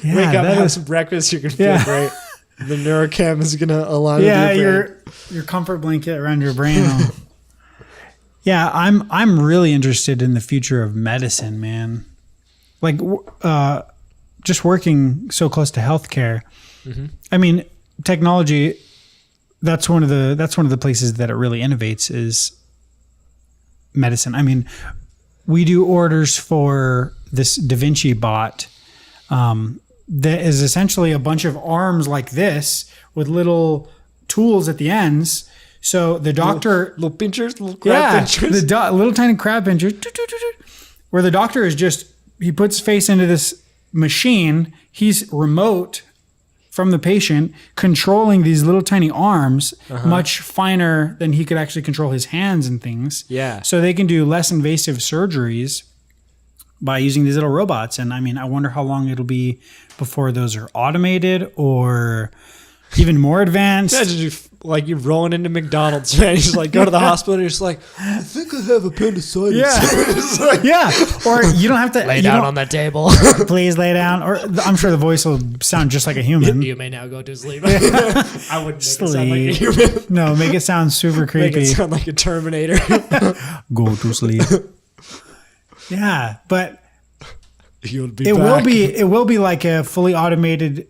Yeah, wake up, have some breakfast. You're going to feel great. The neurochem is going to align with your comfort blanket around your brain. Yeah, I'm really interested in the future of medicine, man. Like, just working so close to healthcare. Mm-hmm. I mean, technology. That's one of the places that it really innovates is medicine. I mean, we do orders for this Da Vinci bot. That is essentially a bunch of arms like this with little tools at the ends. So the doctor... Little pinchers, little crab pinchers. Little tiny crab pinchers. Where the doctor is just... He puts his face into this machine. He's remote from the patient, controlling these little tiny arms, much finer than he could actually control his hands and things. Yeah. So they can do less invasive surgeries by using these little robots. And I mean, I wonder how long it'll be before those are automated or even more advanced. Yeah, you're rolling into McDonald's, man. You just like go to the hospital and you're just like, I think I have appendicitis. Yeah. Or you don't have to lay down on that table. Please lay down. Or I'm sure the voice will sound just like a human. You may now go to sleep. I wouldn't make it sound like a human. No, make it sound super creepy. Make it sound like a Terminator. Go to sleep. Yeah, but it will be like a fully automated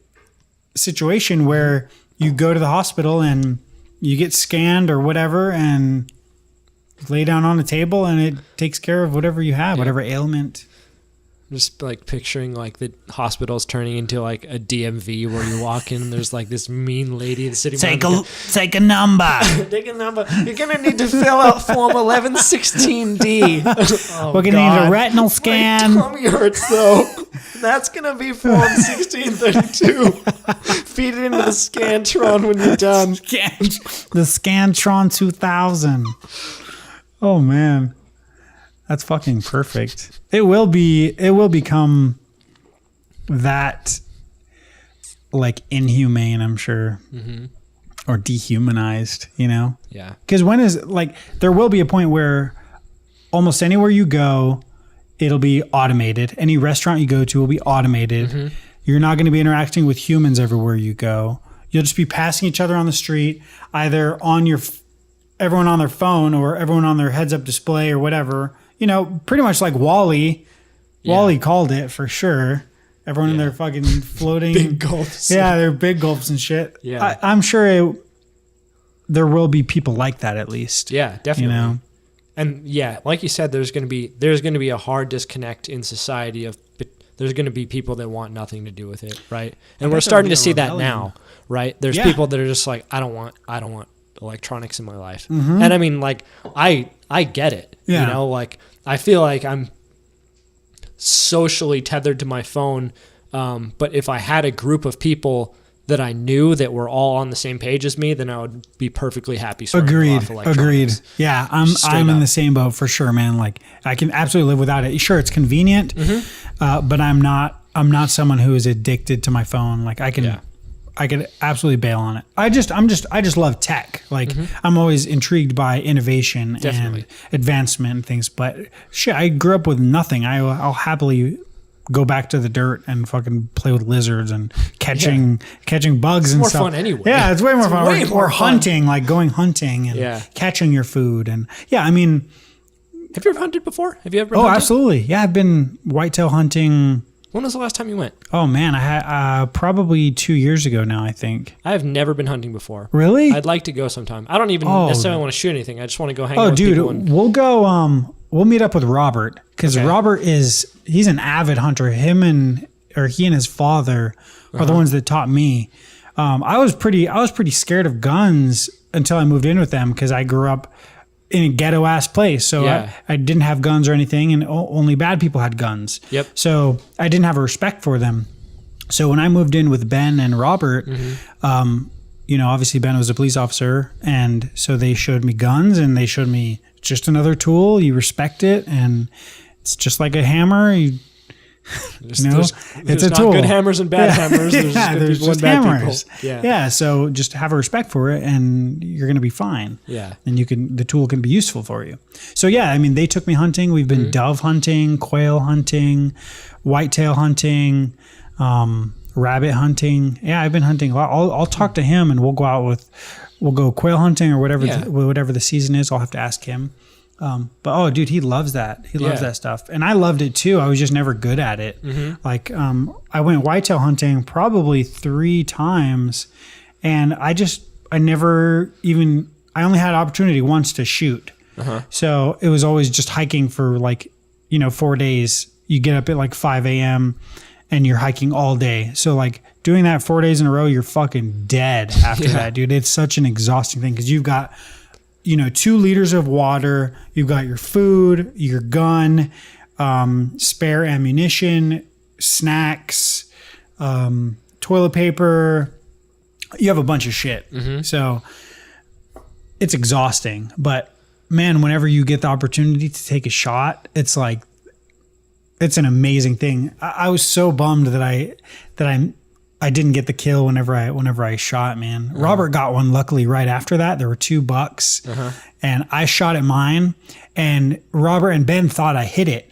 situation where you go to the hospital and you get scanned or whatever and lay down on a table and it takes care of whatever you have, whatever ailment. Just like picturing like the hospital's turning into like a DMV where you walk in and there's like this mean lady sitting take a number. Take a number. You're gonna need to fill out form 1116D. We're gonna need a retinal scan. My tummy hurts though. That's gonna be form 1632. Feed it into the Scantron when you're done. The Scantron 2000. Oh man. That's fucking perfect. It will become that like inhumane, I'm sure, or dehumanized, Yeah. Because there will be a point where almost anywhere you go, it'll be automated. Any restaurant you go to will be automated. Mm-hmm. You're not going to be interacting with humans everywhere you go. You'll just be passing each other on the street, either on everyone on their phone or everyone on their heads-up display or whatever. Pretty much like WALL-E. Yeah. WALL-E called it for sure. Everyone in their fucking floating big gulps. Yeah, they're big gulps and shit. Yeah, I'm sure there will be people like that at least. Yeah, definitely. And yeah, like you said, there's going to be a hard disconnect in society there's going to be people that want nothing to do with it, right? And we're starting to see that now, right? There's people that are just like, I don't want electronics in my life. Mm-hmm. And I mean, like, I get it. Yeah. Like, I feel like I'm socially tethered to my phone. But if I had a group of people that I knew that were all on the same page as me, then I would be perfectly happy. Agreed. Yeah, I'm in the same boat for sure, man. Like I can absolutely live without it. Sure, it's convenient, but I'm not someone who is addicted to my phone. Like I could absolutely bail on it. I just love tech. Like I'm always intrigued by innovation and advancement and things. But shit, I grew up with nothing. I'll happily go back to the dirt and fucking play with lizards and catching bugs and stuff. It's more fun anyway. Yeah, it's way more fun. Or hunting, like going hunting and catching your food. And yeah, I mean, have you ever hunted before? Have you ever been hunting? Absolutely. Yeah, I've been whitetail hunting. When was the last time you went? Oh man, I had probably 2 years ago now, I think. I have never been hunting before. Really? I'd like to go sometime. I don't even necessarily want to shoot anything. I just want to go hang out with people. We'll go. We'll meet up with Robert because Robert he's an avid hunter. He and his father are the ones that taught me. I was pretty scared of guns until I moved in with them because I grew up in a ghetto ass place. So I didn't have guns or anything, and only bad people had guns. Yep. So I didn't have a respect for them. So when I moved in with Ben and Robert, obviously Ben was a police officer, and so they showed me guns and they showed me just another tool. You respect it, and it's just like a hammer. It's a tool. Good hammers and bad hammers. There's good people and bad hammers. People. Yeah. So just have a respect for it, and you're going to be fine. Yeah. And the tool can be useful for you. So yeah, I mean, they took me hunting. We've been dove hunting, quail hunting, whitetail hunting, rabbit hunting. Yeah, I've been hunting a lot. I'll talk to him, and we'll go quail hunting or whatever the season is. I'll have to ask him. But dude, he loves that. He loves that stuff, and I loved it too. I was just never good at it. Like, I went whitetail hunting probably 3 times, and I only had opportunity once to shoot. So it was always just hiking for 4 days. You get up at like 5 a.m. and you're hiking all day. So like doing that 4 days in a row, you're fucking dead after that, dude. It's such an exhausting thing because you've got 2 liters of water, you've got your food, your gun, spare ammunition, snacks, toilet paper. You have a bunch of shit. So it's exhausting. But man, whenever you get the opportunity to take a shot, it's like, it's an amazing thing. I was so bummed that I didn't get the kill whenever I shot, man. Robert got one luckily right after that. There were 2 bucks and I shot at mine, and Robert and Ben thought I hit it.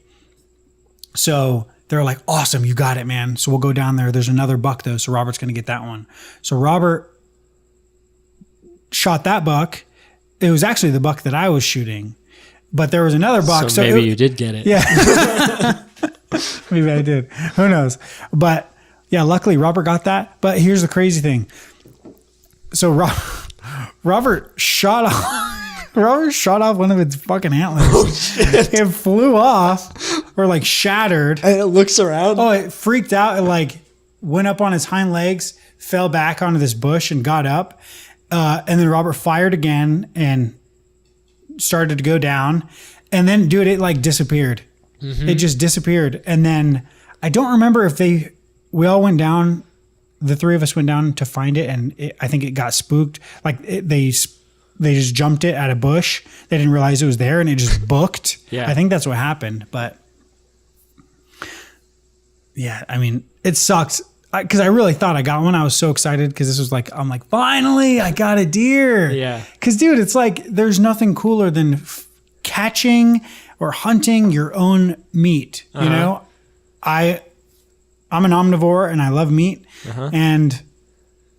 So they're like, awesome, you got it, man. So we'll go down there. There's another buck though. So Robert's going to get that one. So Robert shot that buck. It was actually the buck that I was shooting, but there was another buck. So maybe you did get it. Yeah. Maybe I did. Who knows? But yeah, luckily Robert got that. But here's the crazy thing. So Robert shot off one of its fucking antlers. Oh, shit. It flew off or shattered. And it looks around. Oh, it freaked out. It went up on its hind legs, fell back onto this bush and got up. And then Robert fired again and started to go down. And then, dude, it disappeared. It just disappeared. And then I don't remember if we all went down, the 3 of us went down to find it, and I think it got spooked. They just jumped it at a bush. They didn't realize it was there, and it just booked. I think that's what happened. But yeah, I mean, it sucks because I really thought I got one. I was so excited because this was I'm like, finally, I got a deer. Yeah. Because, dude, it's there's nothing cooler than catching or hunting your own meat. You know, I'm an omnivore and I love meat. And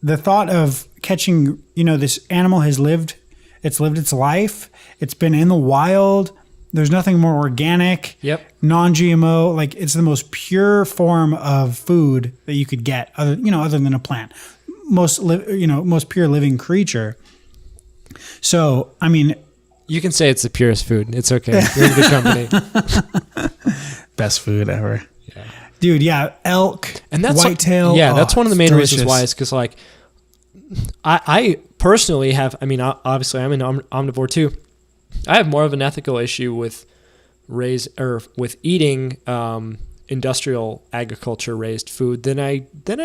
the thought of catching, this animal has lived its life. It's been in the wild. There's nothing more organic, non-GMO. It's the most pure form of food that you could get other than a plant. Most pure living creature. So, I mean, you can say it's the purest food. It's okay. You're in good company. Best food ever. Yeah. Dude, yeah, elk, and that's whitetail. That's one of the main reasons why is because I personally have. I mean, obviously, I'm an omnivore too. I have more of an ethical issue with eating industrial agriculture raised food than I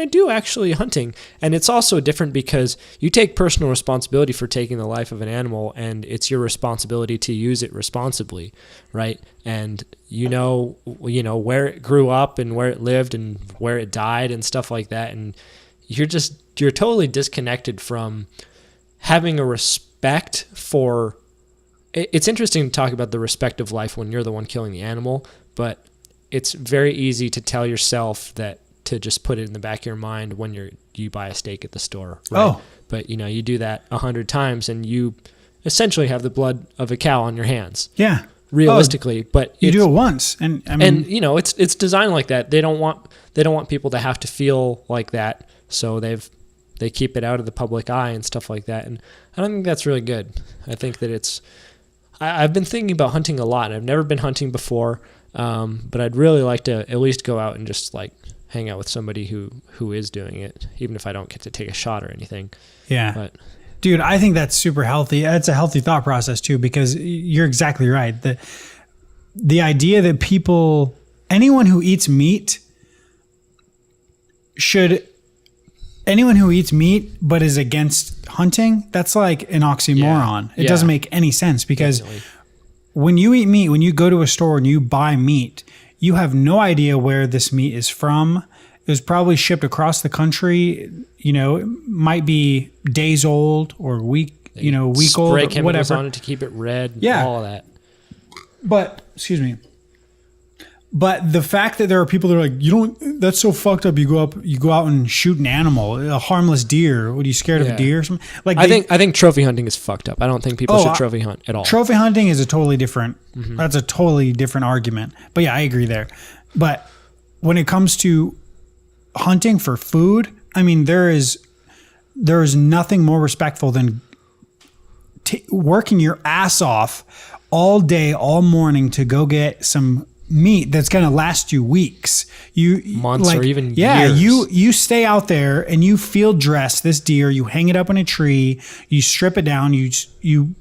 do actually hunting. And it's also different because you take personal responsibility for taking the life of an animal, and it's your responsibility to use it responsibly, right? And you know where it grew up and where it lived and where it died and stuff like that, and you're totally disconnected from having a respect for. It's interesting to talk about the respect of life when you're the one killing the animal, but it's very easy to tell yourself that, to just put it in the back of your mind when you buy a steak at the store, right? Oh. But you do that 100 times and you essentially have the blood of a cow on your hands. Yeah. Realistically, but you do it once, and I mean, and it's designed like that. They don't want people to have to feel like that, so they keep it out of the public eye and stuff like that. And I don't think that's really good. I think that I've been thinking about hunting a lot. I've never been hunting before, but I'd really like to at least go out and just like hang out with somebody who is doing it, even if I don't get to take a shot or anything. Yeah. But dude, I think that's super healthy. That's a healthy thought process too, because you're exactly right. The idea that anyone who eats meat but is against hunting, that's like an oxymoron. It doesn't make any sense, because definitely. When you eat meat, when you go to a store and you buy meat, you have no idea where this meat is from. It was probably shipped across the country. It might be days old or week old, spray chemicals whatever on it to keep it red. Yeah, all of that. But the fact that there are people that are like, that's so fucked up. You go out and shoot an animal, a harmless deer. What, are you scared of a deer or something? Like, I think trophy hunting is fucked up. I don't think people should trophy hunt at all. Trophy hunting is that's a totally different argument. But yeah, I agree there. But when it comes to hunting for food, I mean, there is nothing more respectful than working your ass off all day, all morning to go get some meat that's going to last you weeks, months, or even years. You stay out there and you field dress this deer, you hang it up in a tree, you strip it down, you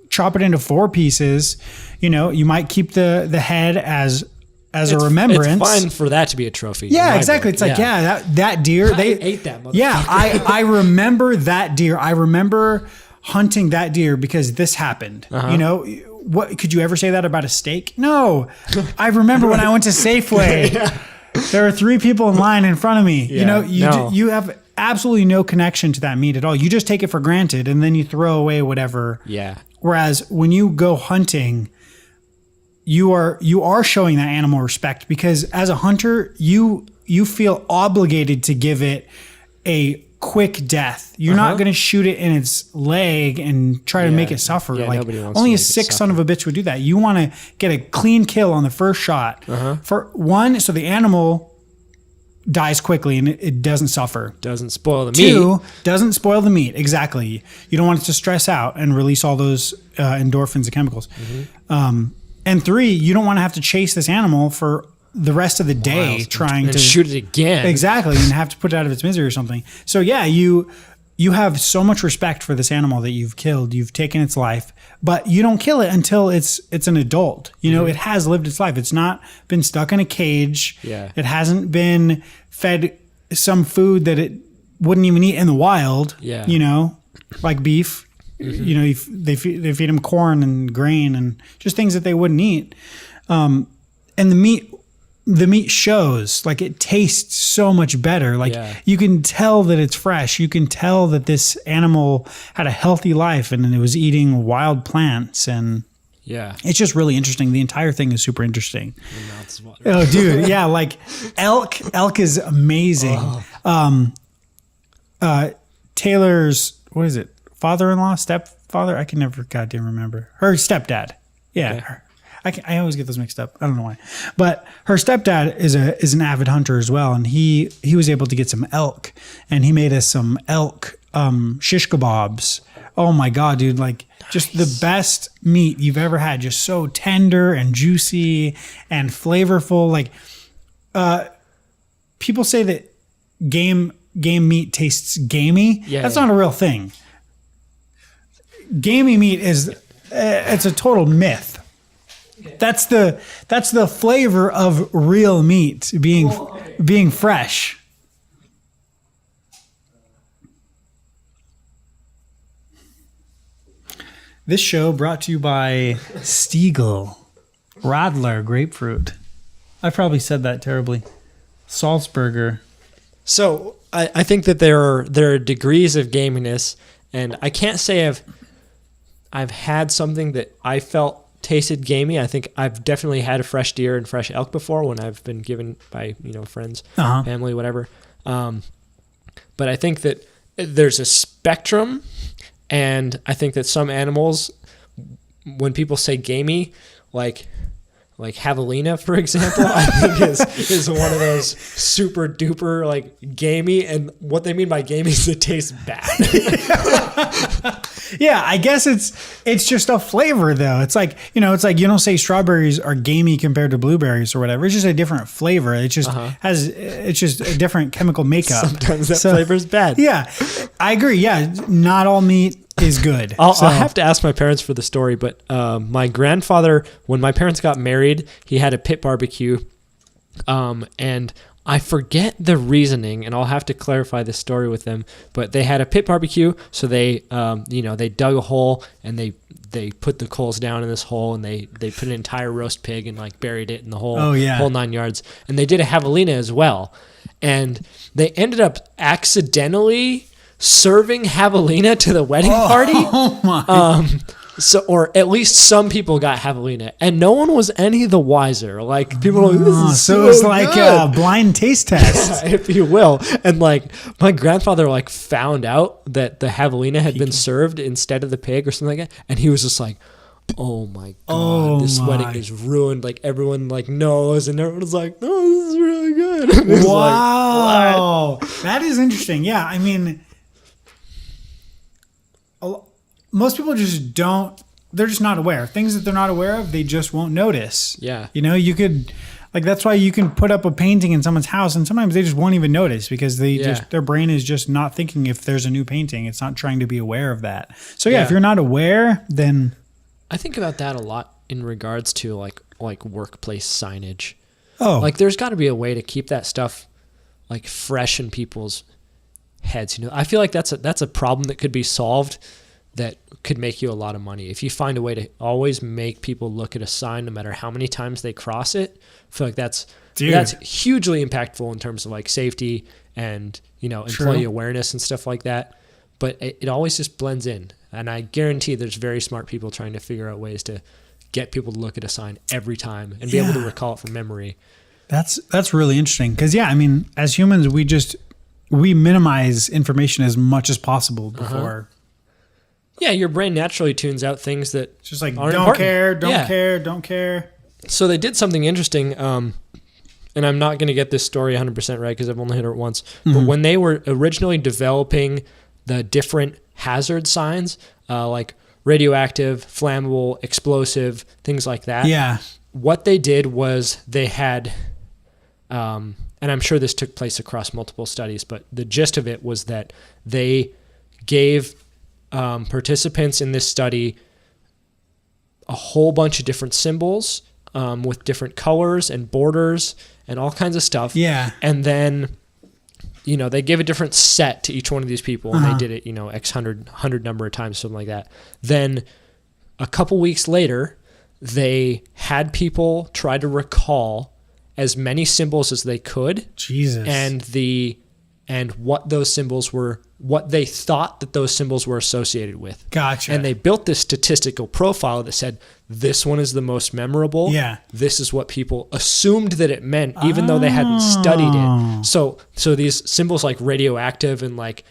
chop it into 4 pieces, you might keep the head as a remembrance. It's fine for that to be a trophy. Yeah, exactly. Book. It's like, that deer, they ate that motherfucker. Yeah, I remember that deer. I remember hunting that deer because this happened. What could you ever say that about a steak? No. I remember when I went to Safeway, there were 3 people in line in front of me. Yeah, you have absolutely no connection to that meat at all. You just take it for granted and then you throw away whatever. Yeah. Whereas when you go hunting, you are showing that animal respect, because as a hunter, you feel obligated to give it a quick death. You're not going to shoot it in its leg and try to make it suffer. Yeah, like, only a sick son of a bitch would do that. You want to get a clean kill on the first shot. For one, so the animal dies quickly and it doesn't suffer. Doesn't spoil the meat. 2, doesn't spoil the meat. Exactly. You don't want it to stress out and release all those endorphins and chemicals. And 3, you don't want to have to chase this animal for the rest of the day trying to shoot it again. Exactly. And have to put it out of its misery or something. So yeah, you have so much respect for this animal that you've killed. You've taken its life, but you don't kill it until it's an adult. It has lived its life. It's not been stuck in a cage. Yeah. It hasn't been fed some food that it wouldn't even eat in the wild. Yeah. Like beef. They feed them corn and grain and just things that they wouldn't eat. And the meat shows, like, it tastes so much better. Like, you can tell that it's fresh. You can tell that this animal had a healthy life and it was eating wild plants. And it's just really interesting. The entire thing is super interesting. Oh, dude. Yeah. Like elk is amazing. Taylor's, what is it? Father-in-law, stepfather? I can never goddamn remember. Her stepdad. Yeah. Okay. I always get those mixed up. I don't know why. But her stepdad is an avid hunter as well. And he was able to get some elk. And he made us some elk shish kebabs. Oh my God, dude. Like, just the best meat you've ever had. Just so tender and juicy and flavorful. Like, people say that game meat tastes gamey. That's not a real thing. Gamey meat it's a total myth. That's the flavor of real meat being fresh. This show brought to you by Stiegel, Radler grapefruit. I probably said that terribly. Salzburger. So I think that there are degrees of gaminess, and I can't say I've had something that I felt tasted gamey. I think I've definitely had a fresh deer and fresh elk before when I've been given by friends, family, whatever. But I think that there's a spectrum, and I think that some animals, when people say gamey, like javelina, for example, I think is one of those super duper like gamey, and what they mean by gamey is it tastes bad. Yeah, I guess it's just a flavor though. It's like you don't say strawberries are gamey compared to blueberries or whatever. It's just a different flavor. It just it's just a different chemical makeup. Sometimes that flavor is bad. Yeah, I agree. Yeah, not all meat is good. I'll have to ask my parents for the story, but my grandfather, when my parents got married, he had a pit barbecue, and I forget the reasoning, and I'll have to clarify this story with them, but they had a pit barbecue, so they dug a hole, and they put the coals down in this hole, and they put an entire roast pig and like buried it in the whole 9 yards, and they did a javelina as well, and they ended up accidentally serving javelina to the wedding party. Oh my! Or at least some people got javelina, and no one was any the wiser. Like people were like, "This is so it was like a blind taste test, if you will." And like my grandfather like found out that the javelina had been served instead of the pig or something like that, and he was just like, "Oh my god, this wedding is ruined!" Like everyone like knows, and everyone was like, "No, this is really good." Wow, that is interesting. Yeah, I mean, most people just they're just not aware. Things that they're not aware of, they just won't notice. Yeah. You could, like, that's why you can put up a painting in someone's house and sometimes they just won't even notice because their brain is just not thinking if there's a new painting. It's not trying to be aware of that. So if you're not aware, then. I think about that a lot in regards to like workplace signage. Oh. Like there's got to be a way to keep that stuff like fresh in people's heads. I feel like that's a problem that could be solved that could make you a lot of money. If you find a way to always make people look at a sign no matter how many times they cross it, I feel like that's hugely impactful in terms of like safety and, employee awareness and stuff like that. But it always just blends in. And I guarantee there's very smart people trying to figure out ways to get people to look at a sign every time and be able to recall it from memory. That's really interesting. Because, as humans, we minimize information as much as possible before. Yeah, your brain naturally tunes out things that just like aren't don't important. don't care. So they did something interesting, and I'm not going to get this story 100% right because I've only heard it once. Mm-hmm. But when they were originally developing the different hazard signs, like radioactive, flammable, explosive, things like that, what they did was they had, and I'm sure this took place across multiple studies, but the gist of it was that they gave participants in this study a whole bunch of different symbols with different colors and borders and all kinds of stuff. Yeah. And then, they gave a different set to each one of these people, and they did it, X hundred number of times, something like that. Then a couple weeks later, they had people try to recall as many symbols as they could. Jesus. And what those symbols were, what they thought that those symbols were associated with. Gotcha. And they built this statistical profile that said, this one is the most memorable. Yeah. This is what people assumed that it meant, even though they hadn't studied it. So these symbols like radioactive and like,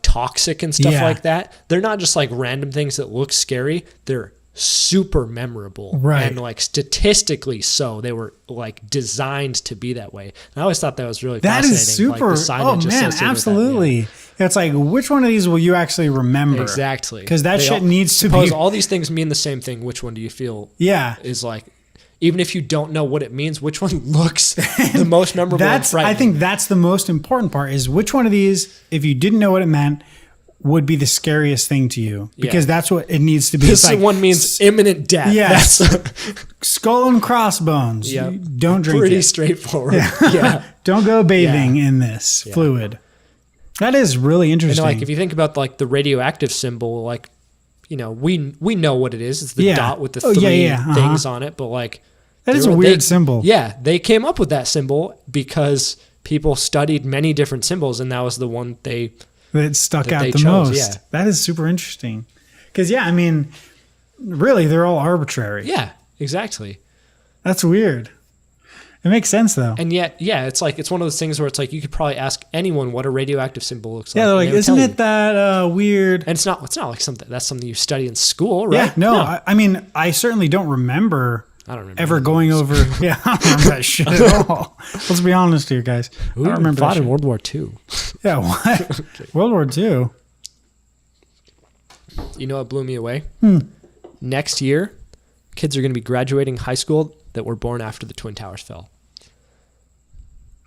toxic and stuff like that, they're not just like random things that look scary. They're super memorable. Right. And like statistically so. They were like designed to be that way. And I always thought that was really fascinating. That is super. Like the man, absolutely. That, It's like, which one of these will you actually remember? Exactly. Because that shit needs to be. All these things mean the same thing. Which one do you feel is like, even if you don't know what it means, which one looks the most memorable and frightening? I think that's the most important part is which one of these, if you didn't know what it meant, would be the scariest thing to you because that's what it needs to be. This one means imminent death. Yes. Skull and crossbones. Yep. Don't drink Pretty it. straightforward. Yeah. Don't go bathing in this fluid. That is really interesting. And like if you think about like the radioactive symbol, like, you know, we know what it is. It's the dot with the three things on it, but like that is a weird symbol. Yeah, they came up with that symbol because people studied many different symbols, and that was the one that stuck out the most. Yeah. That is super interesting. Because, I mean, really, they're all arbitrary. Yeah, exactly. That's weird. It makes sense, though. And yet, it's like, it's one of those things where it's like, you could probably ask anyone what a radioactive symbol looks like. Yeah, they're like, isn't it that weird? And it's not like something you study in school, right? Yeah, no. I mean, I certainly don't remember. I don't remember ever going over. Yeah, I don't remember that shit at all. Let's be honest here, guys. Ooh, I don't remember fought in World War II. Yeah, what? Okay. World War II. You know what blew me away? Next year, kids are going to be graduating high school that were born after the Twin Towers fell.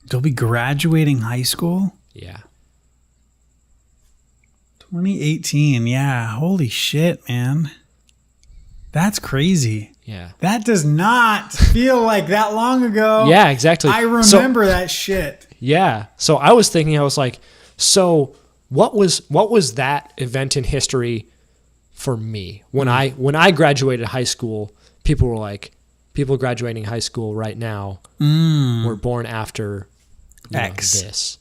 They'll be graduating high school? Yeah. 2018. Yeah. Holy shit, man. That's crazy. Yeah. That does not feel like that long ago. Yeah, exactly. I remember that shit. Yeah. So I was thinking, I was like, so what was that event in history for me? When I graduated high school, people graduating high school right now were born after X. This.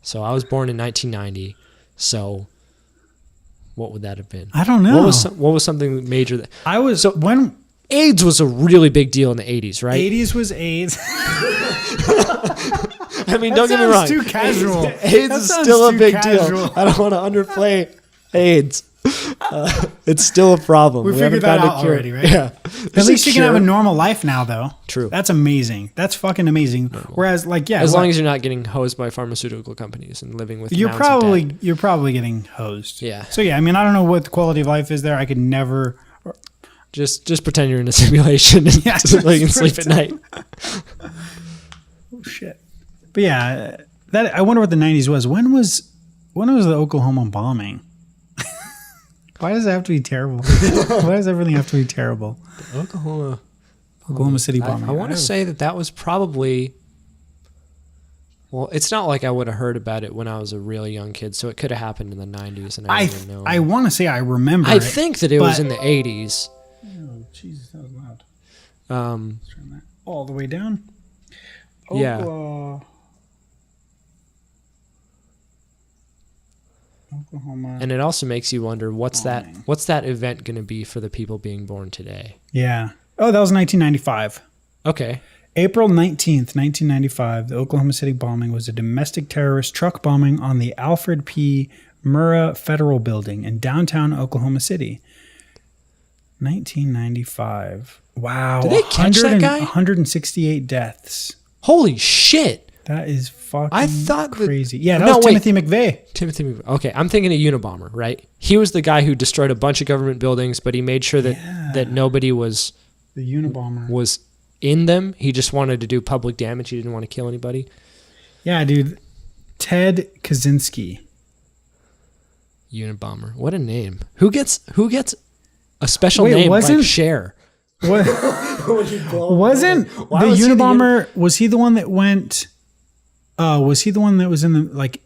So I was born in 1990. So what would that have been? I don't know. What was something major that when AIDS was a really big deal in the 80s, right? 80s was AIDS. I mean, don't get me wrong. Too casual. AIDS is still a big deal. I don't want to underplay AIDS. It's still a problem. We figured that out already, right? Yeah. At least you can have a normal life now, though. True. That's amazing. That's fucking amazing. Normal. Whereas, as long as you're not getting hosed by pharmaceutical companies and living with you're probably getting hosed. Yeah. So I mean, I don't know what the quality of life is there. I could never. Just pretend you're in a simulation and so you can sleep at night. Oh shit! But that I wonder what the 90s was. When was the Oklahoma bombing? Why does it have to be terrible? Why does everything have to be terrible? Oklahoma City bombing. I want to say that was probably. Well, it's not like I would have heard about it when I was a really young kid, so it could have happened in the 90s, and I didn't know. I want to say I remember. I think that it was in the 80s. Oh, Jesus, that was loud. Let's turn that all the way down. Yeah. Oklahoma. And it also makes you wonder what's that event going to be for the people being born today? Yeah. Oh, that was 1995. Okay. April 19th, 1995, the Oklahoma City bombing was a domestic terrorist truck bombing on the Alfred P. Murrah Federal Building in downtown Oklahoma City. 1995. Wow. Did they catch that guy? 168 deaths. Holy shit. That is fucking crazy. That was Timothy McVeigh. Okay, I'm thinking of Unabomber, right? He was the guy who destroyed a bunch of government buildings, but he made sure that nobody was the Unabomber was in them. He just wanted to do public damage. He didn't want to kill anybody. Yeah, dude. Ted Kaczynski. Unabomber. What a name. Who gets a special name like Cher? Wasn't the Unabomber? Was he the one that went? Was he the one that was in the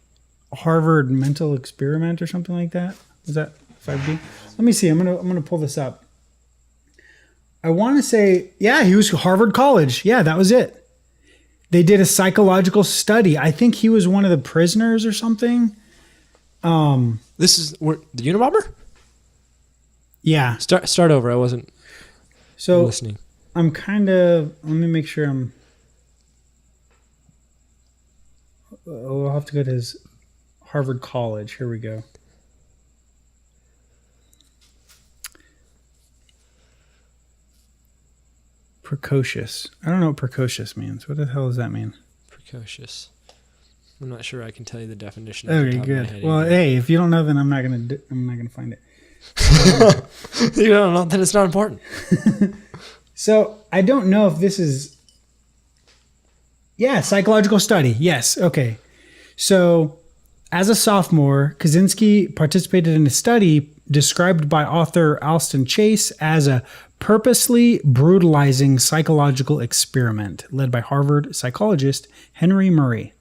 Harvard mental experiment or something like that? Was that 5B? Let me see. I'm gonna pull this up. I want to say, he was Harvard College. Yeah, that was it. They did a psychological study. I think he was one of the prisoners or something. This is the Unabomber? Yeah. Start over. I wasn't listening. I'm kind of. Let me make sure I'm. I'll have to go to his Harvard College. Here we go. Precocious. I don't know what precocious means. What the hell does that mean? Precocious. I'm not sure I can tell you the definition. Okay, good. Well, hey, if you don't know, then I'm not gonna find it. You don't know, then it's not important. So I don't know if this is. Yeah, psychological study. Yes. Okay. So As a sophomore, Kaczynski participated in a study described by author Alston Chase as a purposely brutalizing psychological experiment led by Harvard psychologist Henry Murray.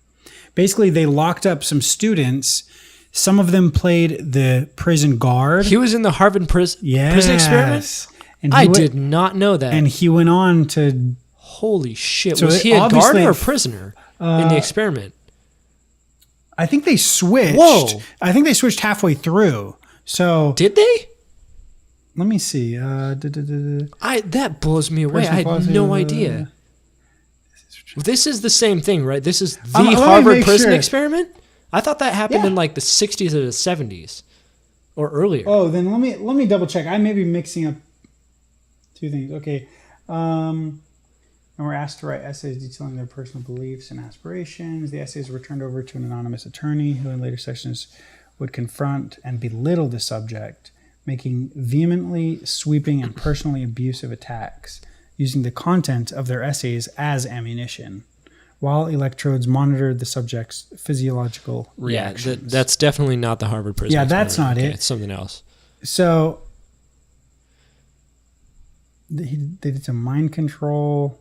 Basically, they locked up some students. Some of them played the prison guard. He was in the Harvard prison experiment? And I did not know that. And he went on to... Holy shit. So was he a guard or a prisoner in the experiment? I think they switched. Whoa. I think they switched halfway through. So did they? Let me see. That blows me away. I had no idea. This is the same thing, right? This is the Harvard prison experiment? I thought that happened in like the 60s or the 70s or earlier. Oh, then let me double check. I may be mixing up two things. Okay. And were asked to write essays detailing their personal beliefs and aspirations. The essays were turned over to an anonymous attorney who in later sessions would confront and belittle the subject, making vehemently sweeping and personally abusive attacks, using the content of their essays as ammunition, while electrodes monitored the subject's physiological reactions. Yeah, that's definitely not the Harvard prison experiment. That's not it. It's something else. So they did some mind control.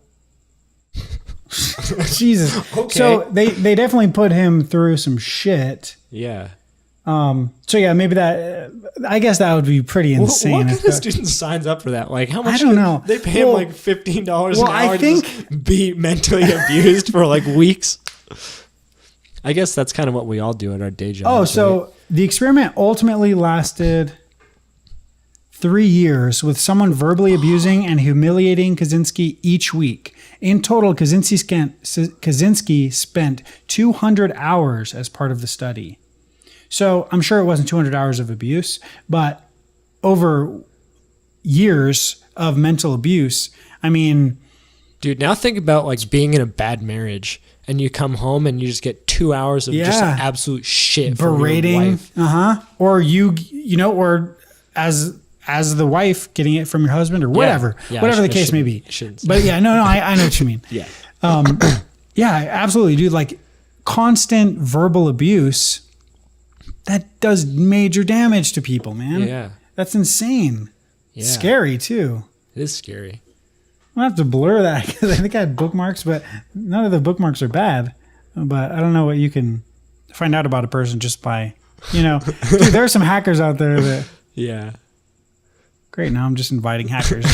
Jesus. Okay. So they definitely put him through some shit. Yeah. So yeah, maybe that. I guess that would be pretty insane. What kind of student signs up for that? Like how much? I don't know. They pay him like $15 an hour I think, to just be mentally abused for like weeks. I guess that's kind of what we all do at our day job. Oh, so the experiment ultimately lasted 3 years with someone verbally abusing and humiliating Kaczynski each week. In total, Kaczynski spent 200 hours as part of the study. So I'm sure it wasn't 200 hours of abuse, but over years of mental abuse, I mean... Dude, now think about like being in a bad marriage and you come home and you just get 2 hours of just absolute shit berating, from your wife. Or or as the wife getting it from your husband or whatever, whatever the case may be. But yeah, no, I know what you mean. Yeah. Yeah, absolutely, dude. Like constant verbal abuse, that does major damage to people, man. Yeah. That's insane. Yeah. Scary too. It is scary. I'm gonna have to blur that because I think I had bookmarks, but none of the bookmarks are bad. But I don't know what you can find out about a person just by, dude, there are some hackers out there that. Yeah. Great. Now I'm just inviting hackers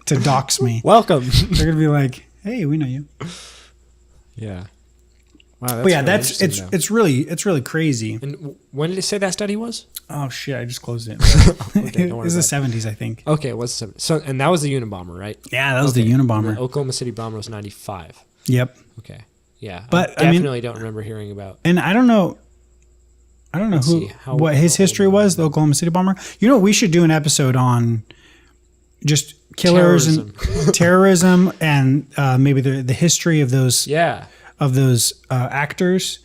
to dox me. Welcome. They're gonna be like, "Hey, we know you." Yeah. Wow. But yeah, it's really crazy. And when did it say that study was? Oh shit! I just closed it. Okay, It was the 70s, I think. Okay, it was the 70s. So, and that was the Unabomber, right? Yeah, that was the Unabomber. The Oklahoma City bomber was 95. Yep. Okay. Yeah. But I definitely don't remember hearing about. And I don't know what his history was, the Oklahoma City bomber. You know, we should do an episode on just killers and terrorism and maybe the history of those actors.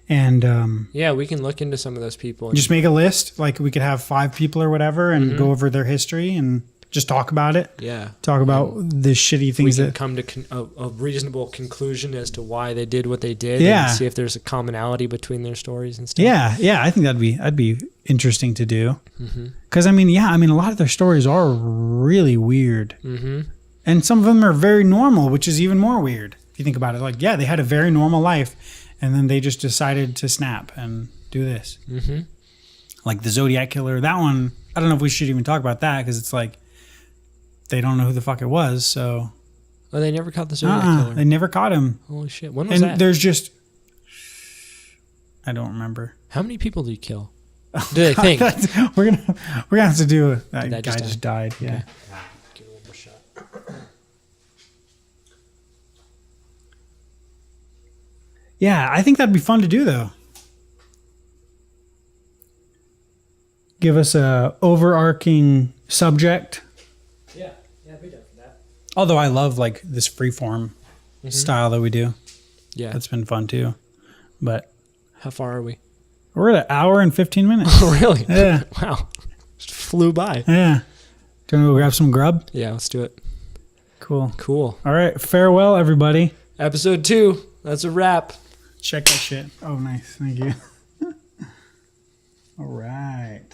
And yeah, we can look into some of those people. Just make a list. Like we could have 5 people or whatever and go over their history and just talk about it. Yeah. Talk about the shitty things we can come to a reasonable conclusion as to why they did what they did. Yeah. And see if there's a commonality between their stories and stuff. Yeah. Yeah. I think that'd be interesting to do. Because a lot of their stories are really weird. And some of them are very normal, which is even more weird if you think about it. Like, yeah, they had a very normal life. And then they just decided to snap and do this. Like the Zodiac Killer. That one, I don't know if we should even talk about that because it's like they don't know who the fuck it was. So, oh, they never caught the Zodiac Killer. They never caught him. Holy shit! When was that? And there's just, I don't remember. How many people did he kill? Do they think we're gonna have to do it? That guy just died. Yeah. Okay. Give it one more shot. Yeah, I think that'd be fun to do though. Give us a overarching subject. Yeah, I'd be down for that. Although I love like this freeform style that we do. Yeah, that's been fun too. But how far are we? We're at 1 hour and 15 minutes. Oh, really? Yeah. Wow, just flew by. Yeah. Do you want to go grab some grub? Yeah, let's do it. Cool. All right. Farewell, everybody. Episode 2. That's a wrap. Check that shit. Oh, nice. Thank you. All right.